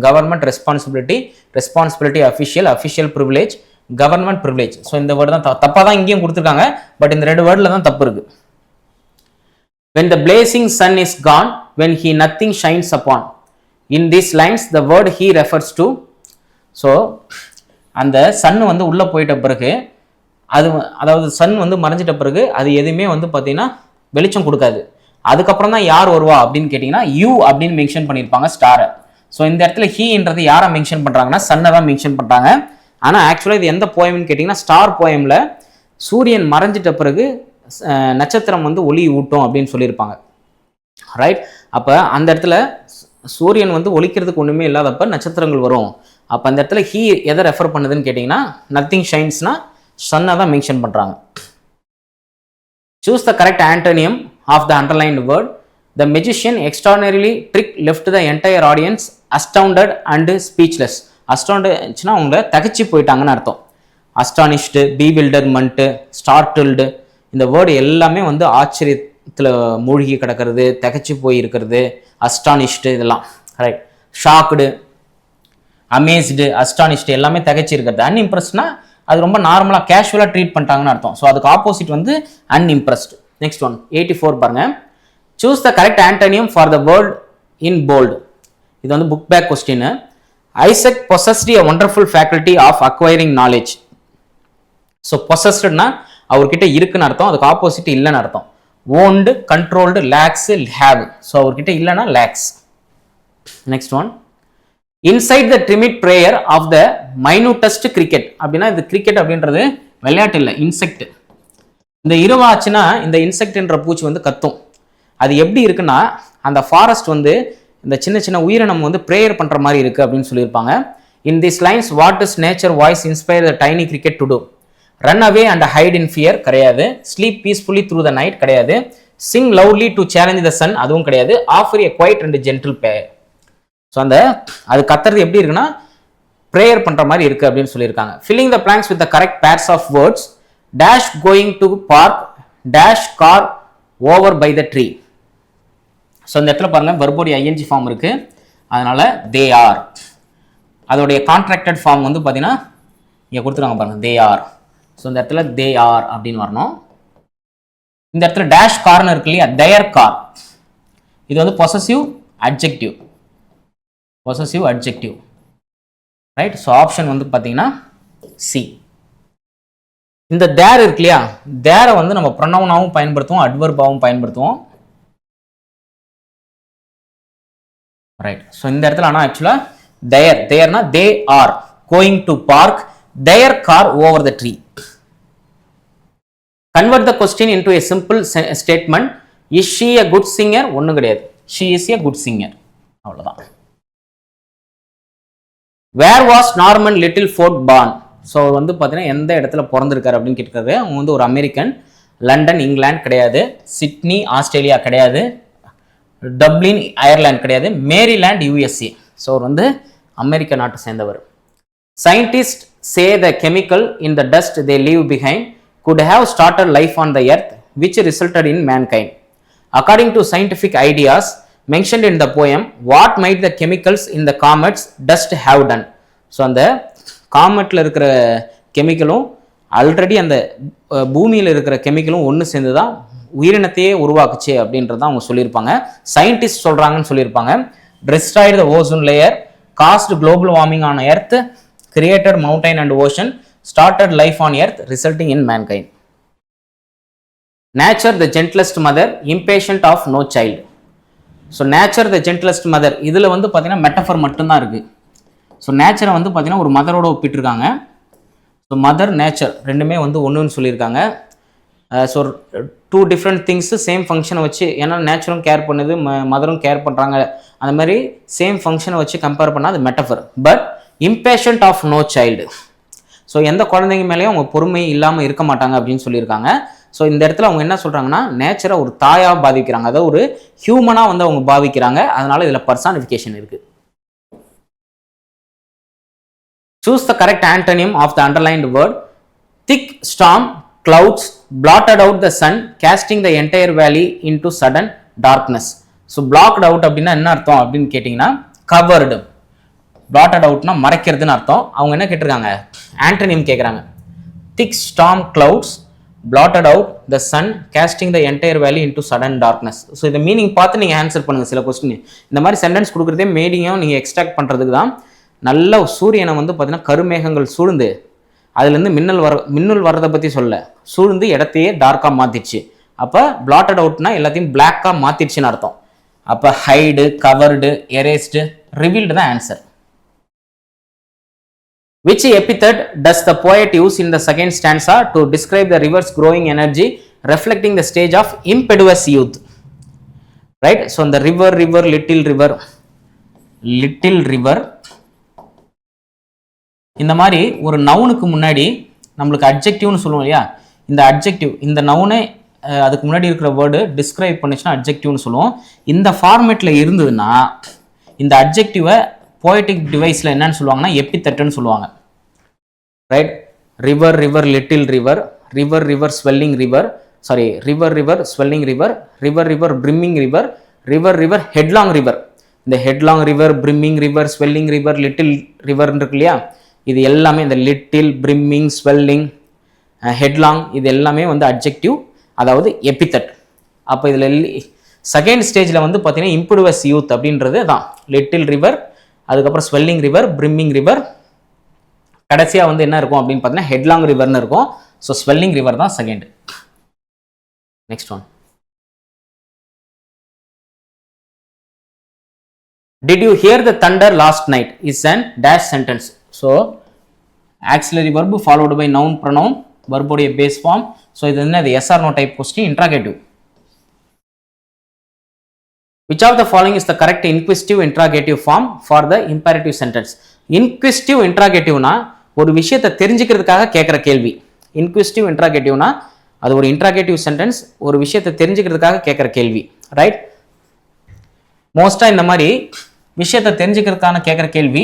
Government responsibility, responsibility official, official privilege, government privilege. So இந்த வேர்டு தான் தப்பாக தான் இங்கேயும் கொடுத்துருக்காங்க, பட் இந்த 2 வேர்டில் தான் தப்பு இருக்கு. When the blazing sun is gone, when he nothing shines upon. In these lines the word he refers to. So அந்த சன் வந்து உள்ளே போயிட்ட பிறகு அதாவது சன் வந்து மறைஞ்சிட்ட பிறகு அது எதுவுமே வந்து பார்த்தீங்கன்னா வெளிச்சம் கொடுக்காது. அதுக்கப்புறம் தான் யார் வருவா அப்படின்னு கேட்டிங்கன்னா யூ அப்படின்னு மென்ஷன் பண்ணியிருப்பாங்க ஸ்டாரை. ஸோ இந்த இடத்துல ஹீன்றது யாரை மென்ஷன் பண்ணுறாங்கன்னா சன்னை தான் மென்ஷன் பண்ணுறாங்க. ஆனால் ஆக்சுவலாக இது எந்த போயம்னு கேட்டிங்கன்னா ஸ்டார் போயமில் சூரியன் மறைஞ்சிட்ட பிறகு நட்சத்திரம் வந்து ஒளி ஊட்டும் அப்படின்னு சொல்லியிருப்பாங்க. ரைட். அப்போ அந்த இடத்துல சூரியன் வந்து ஒளிக்கிறதுக்கு ஒன்றுமே இல்லாதப்ப நட்சத்திரங்கள் வரும். அப்போ அந்த இடத்துல ஹீ எதை ரெஃபர் பண்ணுதுன்னு கேட்டிங்கன்னா நத்திங் ஷைன்ஸ்னா சன்னை தான் மென்ஷன் பண்ணுறாங்க. Choose the correct antonym of the underlined word. The magician extraordinarily trick left the entire audience astounded and speechless. Astoundedனா அவங்க தகச்சு போயிட்டாங்கன்னு அர்த்தம். Astonished, bewilderment, startled, இந்த வேர்டு எல்லாமே வந்து ஆச்சரியத்தில் மூழ்கி கிடக்கிறது, தகச்சு போய் இருக்கிறது, astonished இதெல்லாம். ரைட். ஷாக்டு, அமேஸ்டு, அஸ்டானிஷ்டு எல்லாமே தகச்சு இருக்கிறது. அன்இம்ப்ரெஸ்ட்னா அது ரொம்ப நார்மலாக கேஷுவலாக ட்ரீட் பண்ணிட்டாங்கன்னு அர்த்தம். ஸோ அதுக்கு ஆப்போசிட் வந்து அன்இம்ப்ரெஸ்ட். நெக்ஸ்ட் ஒன் 84 பாருங்க. Choose the correct antonym for the word in bold. இது வந்து book back question. Isaac possessed a wonderful faculty of acquiring knowledge. So பொசஸ்டுனா அவர்கிட்ட இருக்குன்னு அர்த்தம், அதுக்கு ஆப்போசிட் இல்லைன்னு அர்த்தம். Owned, controlled, lacks, have. So அவர்கிட்ட இல்லைன்னா lacks. Next one, inside the timid prayer of the minutest cricket. அப்படின்னா இது கிரிக்கெட் அப்படின்றது விளையாட்டு இல்லை, இன்செக்ட். இந்த இரவாச்சுன்னா இந்த இன்செக்ட்ன்ற பூச்சி வந்து கத்தும். அது எப்படி இருக்குன்னா அந்த ஃபாரஸ்ட் வந்து இந்த சின்ன சின்ன உயிரினம் வந்து ப்ரேயர் பண்ற மாதிரி இருக்கு அப்படின்னு சொல்லியிருப்பாங்க. In this lines what is nature voice inspire the tiny cricket to do? Run away and hide in fear கிடையாது. Sleep peacefully through the night கிடையாது. Sing lovely to challenge the sun அதுவும் கிடையாது. Offer a quiet and gentle prayer. So அந்த அது கத்துறது எப்படி இருக்குன்னா prayer பண்ற மாதிரி இருக்கு அப்படின்னு சொல்லியிருக்காங்க. Filling the blanks with the correct pairs of words. Dash going to park, dash car over by the tree. So இந்த இடத்துல பாருங்க வெர்போடைய ஐஎன்ஜி ஃபார்ம் இருக்கு, அதனால தே ஆர். அதோடைய கான்ட்ராக்டட் ஃபார்ம் வந்து பார்த்தீங்கன்னா இங்கே கொடுத்துருக்காங்க பாருங்க, தே ஆர். ஸோ இந்த இடத்துல தே ஆர் அப்படின்னு வரணும். இந்த இடத்துல டேஷ் கார்னு இருக்கு இல்லையா, தேர் கார். இது வந்து possessive adjective, possessive adjective, right. So option வந்து பார்த்தீங்கன்னா சி. இந்த தேர் இருக்கு இல்லையா, தேரை வந்து நம்ம ப்ரொனவுனாவும் பயன்படுத்துவோம், அட்வர்பாவும் பயன்படுத்துவோம், ரைட். ஸோ இந்த இடத்துல ஆனால் ஆக்சுவலா தேர், தேர்னா they are going to park their car over the tree. Convert the question into a simple statement. Is she a good singer? ஒன்றும் கிடையாது, she is a good singer, அவ்வளோதான். Where was Norman Little Ford born? So வந்து பார்த்தீங்கன்னா எந்த இடத்துல பிறந்திருக்காரு அப்படின்னு கேட்கறது. அவங்க வந்து ஒரு அமெரிக்கன். லண்டன் இங்கிலாந்து கிடையாது, சிட்னி ஆஸ்திரேலியா கிடையாது, டப்ளின் அயர்லாந்து கிடையாது, மேரிலாண்ட் யூஎஸ்ஏ. ஸோ அவர் வந்து அமெரிக்க நாட்டை சேர்ந்தவர். Scientist say the chemical in the dust they leave behind could have started life on the earth which resulted in mankind. According to scientific ideas mentioned in the poem, what might the chemicals in the comet's dust have done? So அந்த காமெட்ல இருக்கிற கெமிக்கலும் already அந்த பூமியில் இருக்கிற கெமிக்கலும் ஒன்று சேர்ந்து தான் உயிரினத்தையே உருவாக்குச்சு அப்படின்றத அவங்க சொல்லியிருப்பாங்க. சயின்டிஸ்ட் சொல்றாங்கன்னு சொல்லியிருப்பாங்க. destroyed the ozone layer, caused global warming on earth, created mountain and ocean, started life on earth resulting in mankind. Nature the gentlest mother, impatient of no child. So nature the gentlest mother, இதுல வந்து பார்த்தீங்கன்னா metaphor மட்டும்தான் இருக்கு. So நேச்சரை வந்து பார்த்தீங்கன்னா ஒரு மதரோட ஒப்பிட்டிருக்காங்க. ஸோ மதர் நேச்சர் ரெண்டுமே வந்து ஒன்றுன்னு சொல்லியிருக்காங்க. So two different things same ஃபங்க்ஷனை வச்சு, ஏன்னா நேச்சரும் கேர் பண்ணுது, மதரும் கேர் பண்ணுறாங்க, அந்த மாதிரி சேம் ஃபங்க்ஷனை வச்சு கம்பேர் பண்ணால் அது metaphor. But impatient of no child, so எந்த குழந்தைங்க மேலேயும் அவங்க பொறுமை இல்லாமல் இருக்க மாட்டாங்க அப்படின்னு சொல்லியிருக்காங்க. ஸோ இந்த இடத்துல அவங்க என்ன சொல்கிறாங்கன்னா நேச்சரை ஒரு தாயாக பாதிக்கிறாங்க, அதாவது ஒரு ஹியூமனாக வந்து அவங்க பாவிக்கிறாங்க. அதனால இதில் பர்சானிஃபிகேஷன் இருக்குது. Choose the correct antonym of the underlined word. Thick storm, clouds, blotted out the sun, casting the entire valley into sudden darkness. So blocked out அப்படின்னா என்ன அர்த்தம் அப்படின்னு கேட்டிங்கன்னா covered. blotted outனா மறைக்கிறதுன்னு அர்த்தம். அவங்க என்ன கேட்டிருக்காங்க, ஆண்டனிம் கேட்குறாங்க. thick storm clouds, blotted out the sun, casting the entire valley into sudden darkness. So இந்த மீனிங் பார்த்து நீங்கள் ஆன்சர் பண்ணுங்கள். சில கொஸ்டின் இந்த மாதிரி சென்டென்ஸ் கொடுக்குறதே மீனிங்கும் நீங்கள் எக்ஸ்ட்ராக்ட் பண்ணுறதுக்கு தான். நல்ல சூரியனை வந்து பார்த்தீங்கன்னா கருமேகங்கள் சூழ்ந்து அதுலேருந்து மின்னல் வர்றதை பற்றி சொல்ல, சூழ்ந்து இடத்தையே டார்க்காக மாற்றிடுச்சு. அப்போ blotted outனா எல்லாத்தையும் பிளாக்காக மாற்றிடுச்சுன்னு அர்த்தம். அப்போ ஹைடு, கவர்டு, எரேஸ்டு, ரிவீல்டு தான் answer. Which epithet does the poet use in the second stanza to describe the river's growing energy, reflecting the stage of impetuous youth? Right? So, the river, little river. இந்த மாதிரி ஒரு நவுனுக்கு முன்னாடி நம்மளுக்கு அட்ஜெக்டிவ்னு சொல்லுவோம் இல்லையா, இந்த adjective இந்த நவுனை அதுக்கு முன்னாடி இருக்கிற வேர்டு டிஸ்கிரைப் பண்ணிச்சுன்னா அட்ஜெக்டிவ்னு சொல்லுவோம். இந்த ஃபார்மேட்டில் இருந்ததுன்னா இந்த அட்ஜெக்டிவை போயட்டிக் டிவைஸில் என்னன்னு சொல்லுவாங்கன்னா எபித்தெட்னு சொல்லுவாங்க. Right? River, little river, river swelling river, sorry river swelling river, river brimming river, river headlong river. இந்த headlong river, brimming river, swelling river, little ரிவர்னு இருக்கு இல்லையா, இது எல்லாமே இந்த லிட்டில், பிரிம்மிங், ஸ்வெல்லிங், ஹெட்லாங் இது எல்லாமே வந்து அட்ஜெக்டிவ், அதாவது எபித்தட். அப்போ இதில் செகண்ட் ஸ்டேஜில் வந்து பார்த்தீங்கன்னா இம்புடுவஸ் யூத் அப்படின்றது தான் லிட்டில் ரிவர், அதுக்கப்புறம் ஸ்வெல்லிங் ரிவர், பிரிம்மிங் ரிவர், கடைசியாக வந்து என்ன இருக்கும் அப்படின்னு பார்த்தீங்கன்னா ஹெட்லாங் ரிவர்னு இருக்கும். ஸோ ஸ்வெல்லிங் ரிவர் தான் second. Next one. Did you hear the thunder last night is an dash sentence. So auxiliary verb followed by noun pronoun, verb உடைய base form. So இது என்ன, yes or no type question, interrogative. Which of the following is the correct inquisitive interrogative form for the imperative sentence? Inquisitive interrogativeனா ஒரு விஷயத்தை தெரிஞ்சுக்கிறதுக்காக கேட்குற கேள்வி. Inquisitive interrogativeனா அது ஒரு interrogative sentence, ஒரு விஷயத்தை தெரிஞ்சுக்கிறதுக்காக கேட்குற கேள்வி, ரைட்? மோஸ்டா இந்த மாதிரி விஷயத்தை தெரிஞ்சுக்கிறதுக்கான கேட்குற கேள்வி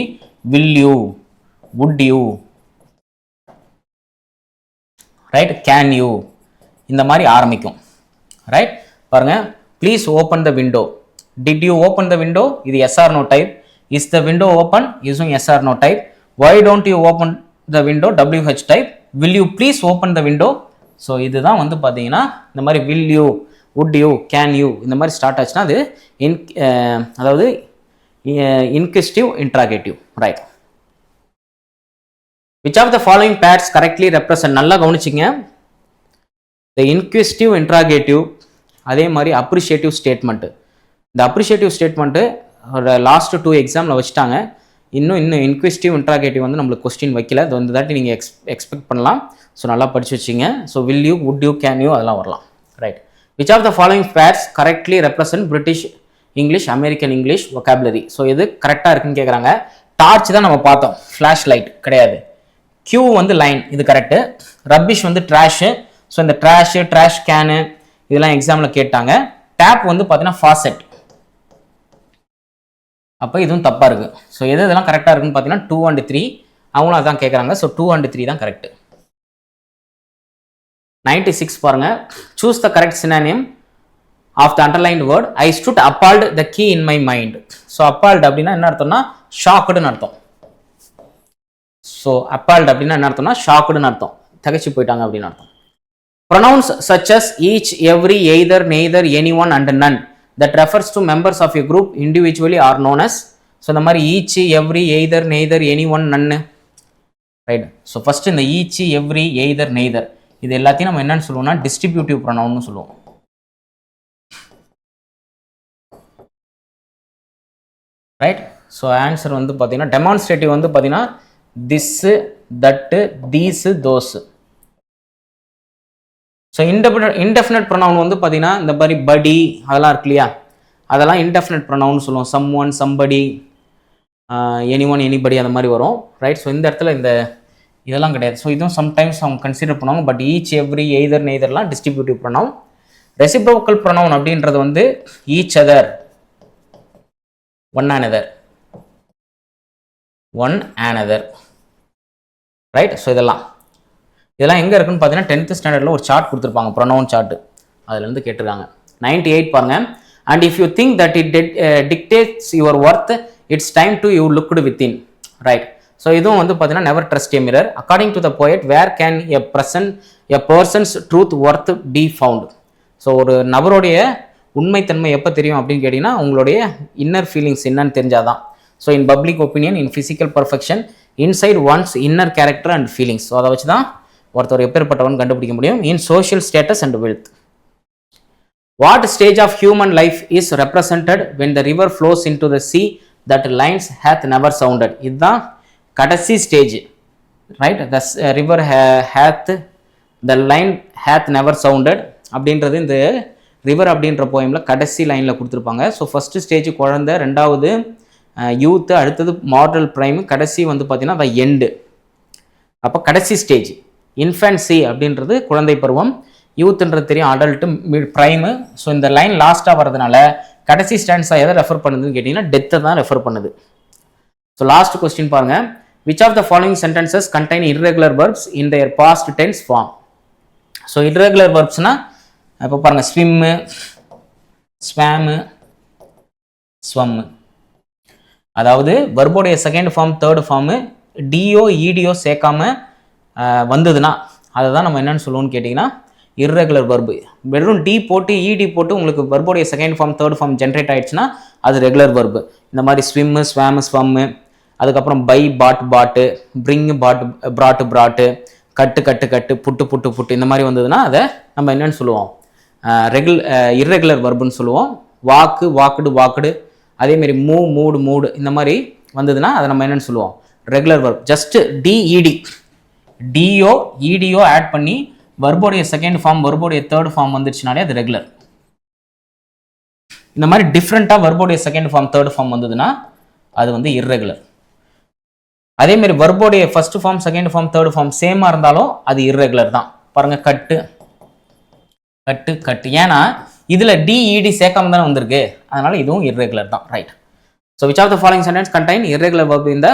will you, would you, right, can you, இந்த மாதிரி ஆரம்பிக்கும், ரைட்? பாருங்க, please open the window. Did you open the window, இது yes or no type. Is the window open, இதுவும் yes or no type. Why don't you open the window, WH type. Will you please open the window. So இதுதான் வந்து பார்த்தீங்கன்னா இந்த மாதிரி will you, would you, can you இந்த மாதிரி start ஆச்சுன்னா அது அதாவது inquisitive interrogative, right? Which of the following pairs correctly represent, நல்லா கவனிச்சிங்க, the inquisitive interrogative அதே மாதிரி appreciative statement. இந்த appreciative statement லாஸ்ட் 2 எக்ஸாமில் வச்சுட்டாங்க. இன்னும் inquisitive interrogative வந்து நம்மளுக்கு கொஸ்டின் வைக்கல. அது வந்து தாட்டி நீங்கள் எக்ஸ்பெக்ட் பண்ணலாம். ஸோ நல்லா படிச்சு வச்சிங்க. So will you, would you, can you அதெல்லாம் வரலாம், right? Which of the following pairs correctly represent British English, American English vocabulary? So இது கரெக்டாக இருக்குன்னு கேட்குறாங்க. டார்ச் தான் நம்ம பார்த்தோம், ஃப்ளாஷ் லைட் கிடையாது. கியூ வந்து லைன், இது கரெக்டு. ரப்பிஷ் வந்து ட்ராஷு. ஸோ இந்த ட்ராஷு, ட்ராஷ் கேனு இதெல்லாம் எக்ஸாமில் கேட்டாங்க. டேப் வந்து பார்த்தீங்கன்னா ஃபாசெட். அப்போ இதுவும் தப்பாக இருக்குது. ஸோ இதெல்லாம் கரெக்டாக இருக்குன்னு பார்த்தீங்கன்னா 2 and 3 அவங்களும் அதான் கேட்குறாங்க. ஸோ 2 and 3 தான் கரெக்டு. 96 பாருங்க. Choose the correct synonym of the underlined word. I stood appalled the key in my mind. So appalled அப்படின்னா என்ன அர்த்தம்னா ஷாக்குடுன்னு அர்த்தம். ஸோ appalled அப்படின்னா என்ன அர்த்தம்னா ஷாக்குடுன்னு அர்த்தம், தகச்சு போயிட்டாங்க அப்படின்னு அர்த்தம். Pronouns such as each, every, either, neither, anyone and none that refers to members of a group individually are known as. So இந்த மாதிரி each, every, either, neither, anyone, none, right? So first இந்த each, every, either, neither இது எல்லாத்தையும் நம்ம என்னன்னு சொல்லுவோம்னா distributive ப்ரொனவுன்னு சொல்லுவோம், right? So answer வந்து பார்த்தீங்கன்னா டெமான்ஸ்ட்ரேட்டிவ் வந்து பார்த்தீங்கன்னா this, that, these, those. So indefinite pronoun வந்து பார்த்தீங்கன்னா இந்த மாதிரி படி அதெல்லாம் இருக்கு இல்லையா, அதெல்லாம் இன்டெஃபினட் ப்ரொனவுன் சொல்லுவோம். Someone, somebody, anyone, anybody அந்த மாதிரி வரும், ரைட்? ஸோ இந்த இடத்துல இந்த இதெல்லாம் கிடையாது. ஸோ இதுவும் சம்டைம்ஸ் அவங்க கன்சிடர் பண்ணுவாங்க. பட் ஈச், எவ்ரி, எய்தர், நெய்தர்லாம் டிஸ்ட்ரிபியூட்டிவ் ப்ரொனவுன். ரெசிப்ரோக்கல் ப்ரொனவுன் அப்படின்றது வந்து each other, one another, one another, right? So இதெல்லாம் எங்கே இருக்குன்னு பார்த்தீங்கன்னா 10th ஸ்டாண்டர்டில் ஒரு சார்ட் கொடுத்துருப்பாங்க, ப்ரொனவுன் சார்ட்டு, அதுலேருந்து கேட்டிருக்காங்க. 98 பாருங்க. And if you think that it dictates your worth, it's time to you looked within, right? So இதுவும் வந்து பார்த்தீங்கன்னா never trust a mirror. According to the poet, where can a person's truth worth be found. So ஒரு நபருடைய உண்மைத்தன்மை எப்போ தெரியும் அப்படின்னு கேட்டிங்கன்னா உங்களுடைய இன்னர் ஃபீலிங்ஸ் என்னன்னு தெரிஞ்சாதான். So in public opinion, in physical perfection, inside one's inner character and feelings. So அதை வச்சு தான் ஒருத்தர் எப்பேற்பட்டவன் கண்டுபிடிக்க முடியும். In social status and wealth. What stage of human life is represented when the river flows into the sea that lines hath never sounded. இதுதான் கடைசி stage, right? The river hath, the line hath never sounded அப்படின்றது இந்த river அப்படின்ற போயமில் கடைசி லைனில் கொடுத்துருப்பாங்க. So first stage குழந்தை, ரெண்டாவது யூத்து, அடுத்தது மாடல் ப்ரைமு, கடைசி வந்து பார்த்தீங்கன்னா த எண்டு. அப்போ கடைசி ஸ்டேஜ் இன்ஃபேன்சி அப்படின்றது குழந்தை பருவம், யூத்துன்றது தெரியும் அடல்ட்டு, ப்ரைமு. ஸோ இந்த லைன் லாஸ்ட்டாக வரதுனால கடைசி ஸ்டாண்ட்ஸாக எதை ரெஃபர் பண்ணுதுன்னு கேட்டிங்கன்னா டெத்தை தான் ரெஃபர் பண்ணுது. ஸோ லாஸ்ட் கொஸ்டின் பாருங்க. Which of the following sentences contain irregular verbs in their past tense form? So irregular verbsனா இப்போ பாருங்க ஸ்விம்மு, ஸ்வாமு, ஸ்வம்மு. அதாவது வெர்போடைய செகண்ட் ஃபார்ம், தேர்ட் ஃபார்மு டிஓ ஈடியோ சேர்க்காம வந்ததுன்னா அதை தான் நம்ம என்னன்னு சொல்லுவோம்னு கேட்டிங்கன்னா இர்ரெகுலர் verb. வெறும் டி போட்டு இடி போட்டு உங்களுக்கு வெர்போடைய second form third form generate ஆயிடுச்சுன்னா அது ரெகுலர் verb. இந்த மாதிரி ஸ்விம்மு ஸ்வாமு ஸ்வம்மு, அதுக்கப்புறம் பை பாட் பாட்டு, பிரிங் பாட் பிராட்டு பிராட்டு, கட்டு கட்டு கட்டு, புட்டு புட்டு புட்டு, இந்த மாதிரி வந்ததுன்னா அதை நம்ம என்னன்னு சொல்லுவோம், இர்ரெகுலர் வர்புன்னு சொல்லுவோம். வாக்கு வாக்குடு வாக்குடு, அதேமாரி மூடு மூடு, இந்த மாதிரி வந்ததுன்னா அதை நம்ம என்னன்னு சொல்லுவோம், ரெகுலர் வர்ப். ஜஸ்ட் டிஇடி டிஓ இடிஓ ஆட் பண்ணி வர்போடைய செகண்ட் ஃபார்ம் வர்போடைய தேர்ட் ஃபார்ம் வந்துருச்சுனாலே அது ரெகுலர். இந்த மாதிரி டிஃப்ரெண்ட்டாக வர்போடைய செகண்ட் ஃபார்ம் தேர்ட் ஃபார்ம் வந்ததுன்னா அது வந்து இர்ரெகுலர். அதே மாதிரி வர்போடைய first form second form third form சேமாக இருந்தாலும் அது இர்ரெகுலர் தான். பாருங்க, கட்டு கட்டு கட்டு, ஏன்னா இதில் டிஇடி சேர்க்காம தானே வந்திருக்கு, அதனால இதுவும் இர்ரெகுலர் தான். Right. So which of the following sentence contain irregular verb in the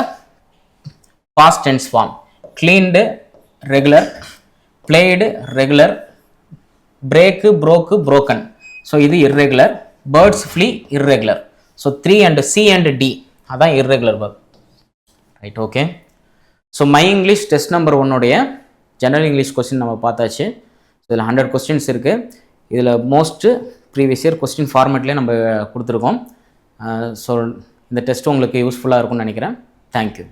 past tense form? cleaned regular, played regular, break broke broken. So இது irregular. Birds flee irregular. So 3 and C and D அதான் irregular verb. Right, okay. So my English test number 1 உடைய general English question நம்ம பார்த்தாச்சு. இதில் 100 questions இருக்கு. இதில் most previous year question formatலேயே நம்ம கொடுத்துருக்கோம். ஸோ இந்த டெஸ்ட் உங்களுக்கு யூஸ்ஃபுல்லாக இருக்கும்னு நினைக்கிறேன். தேங்க்யூ.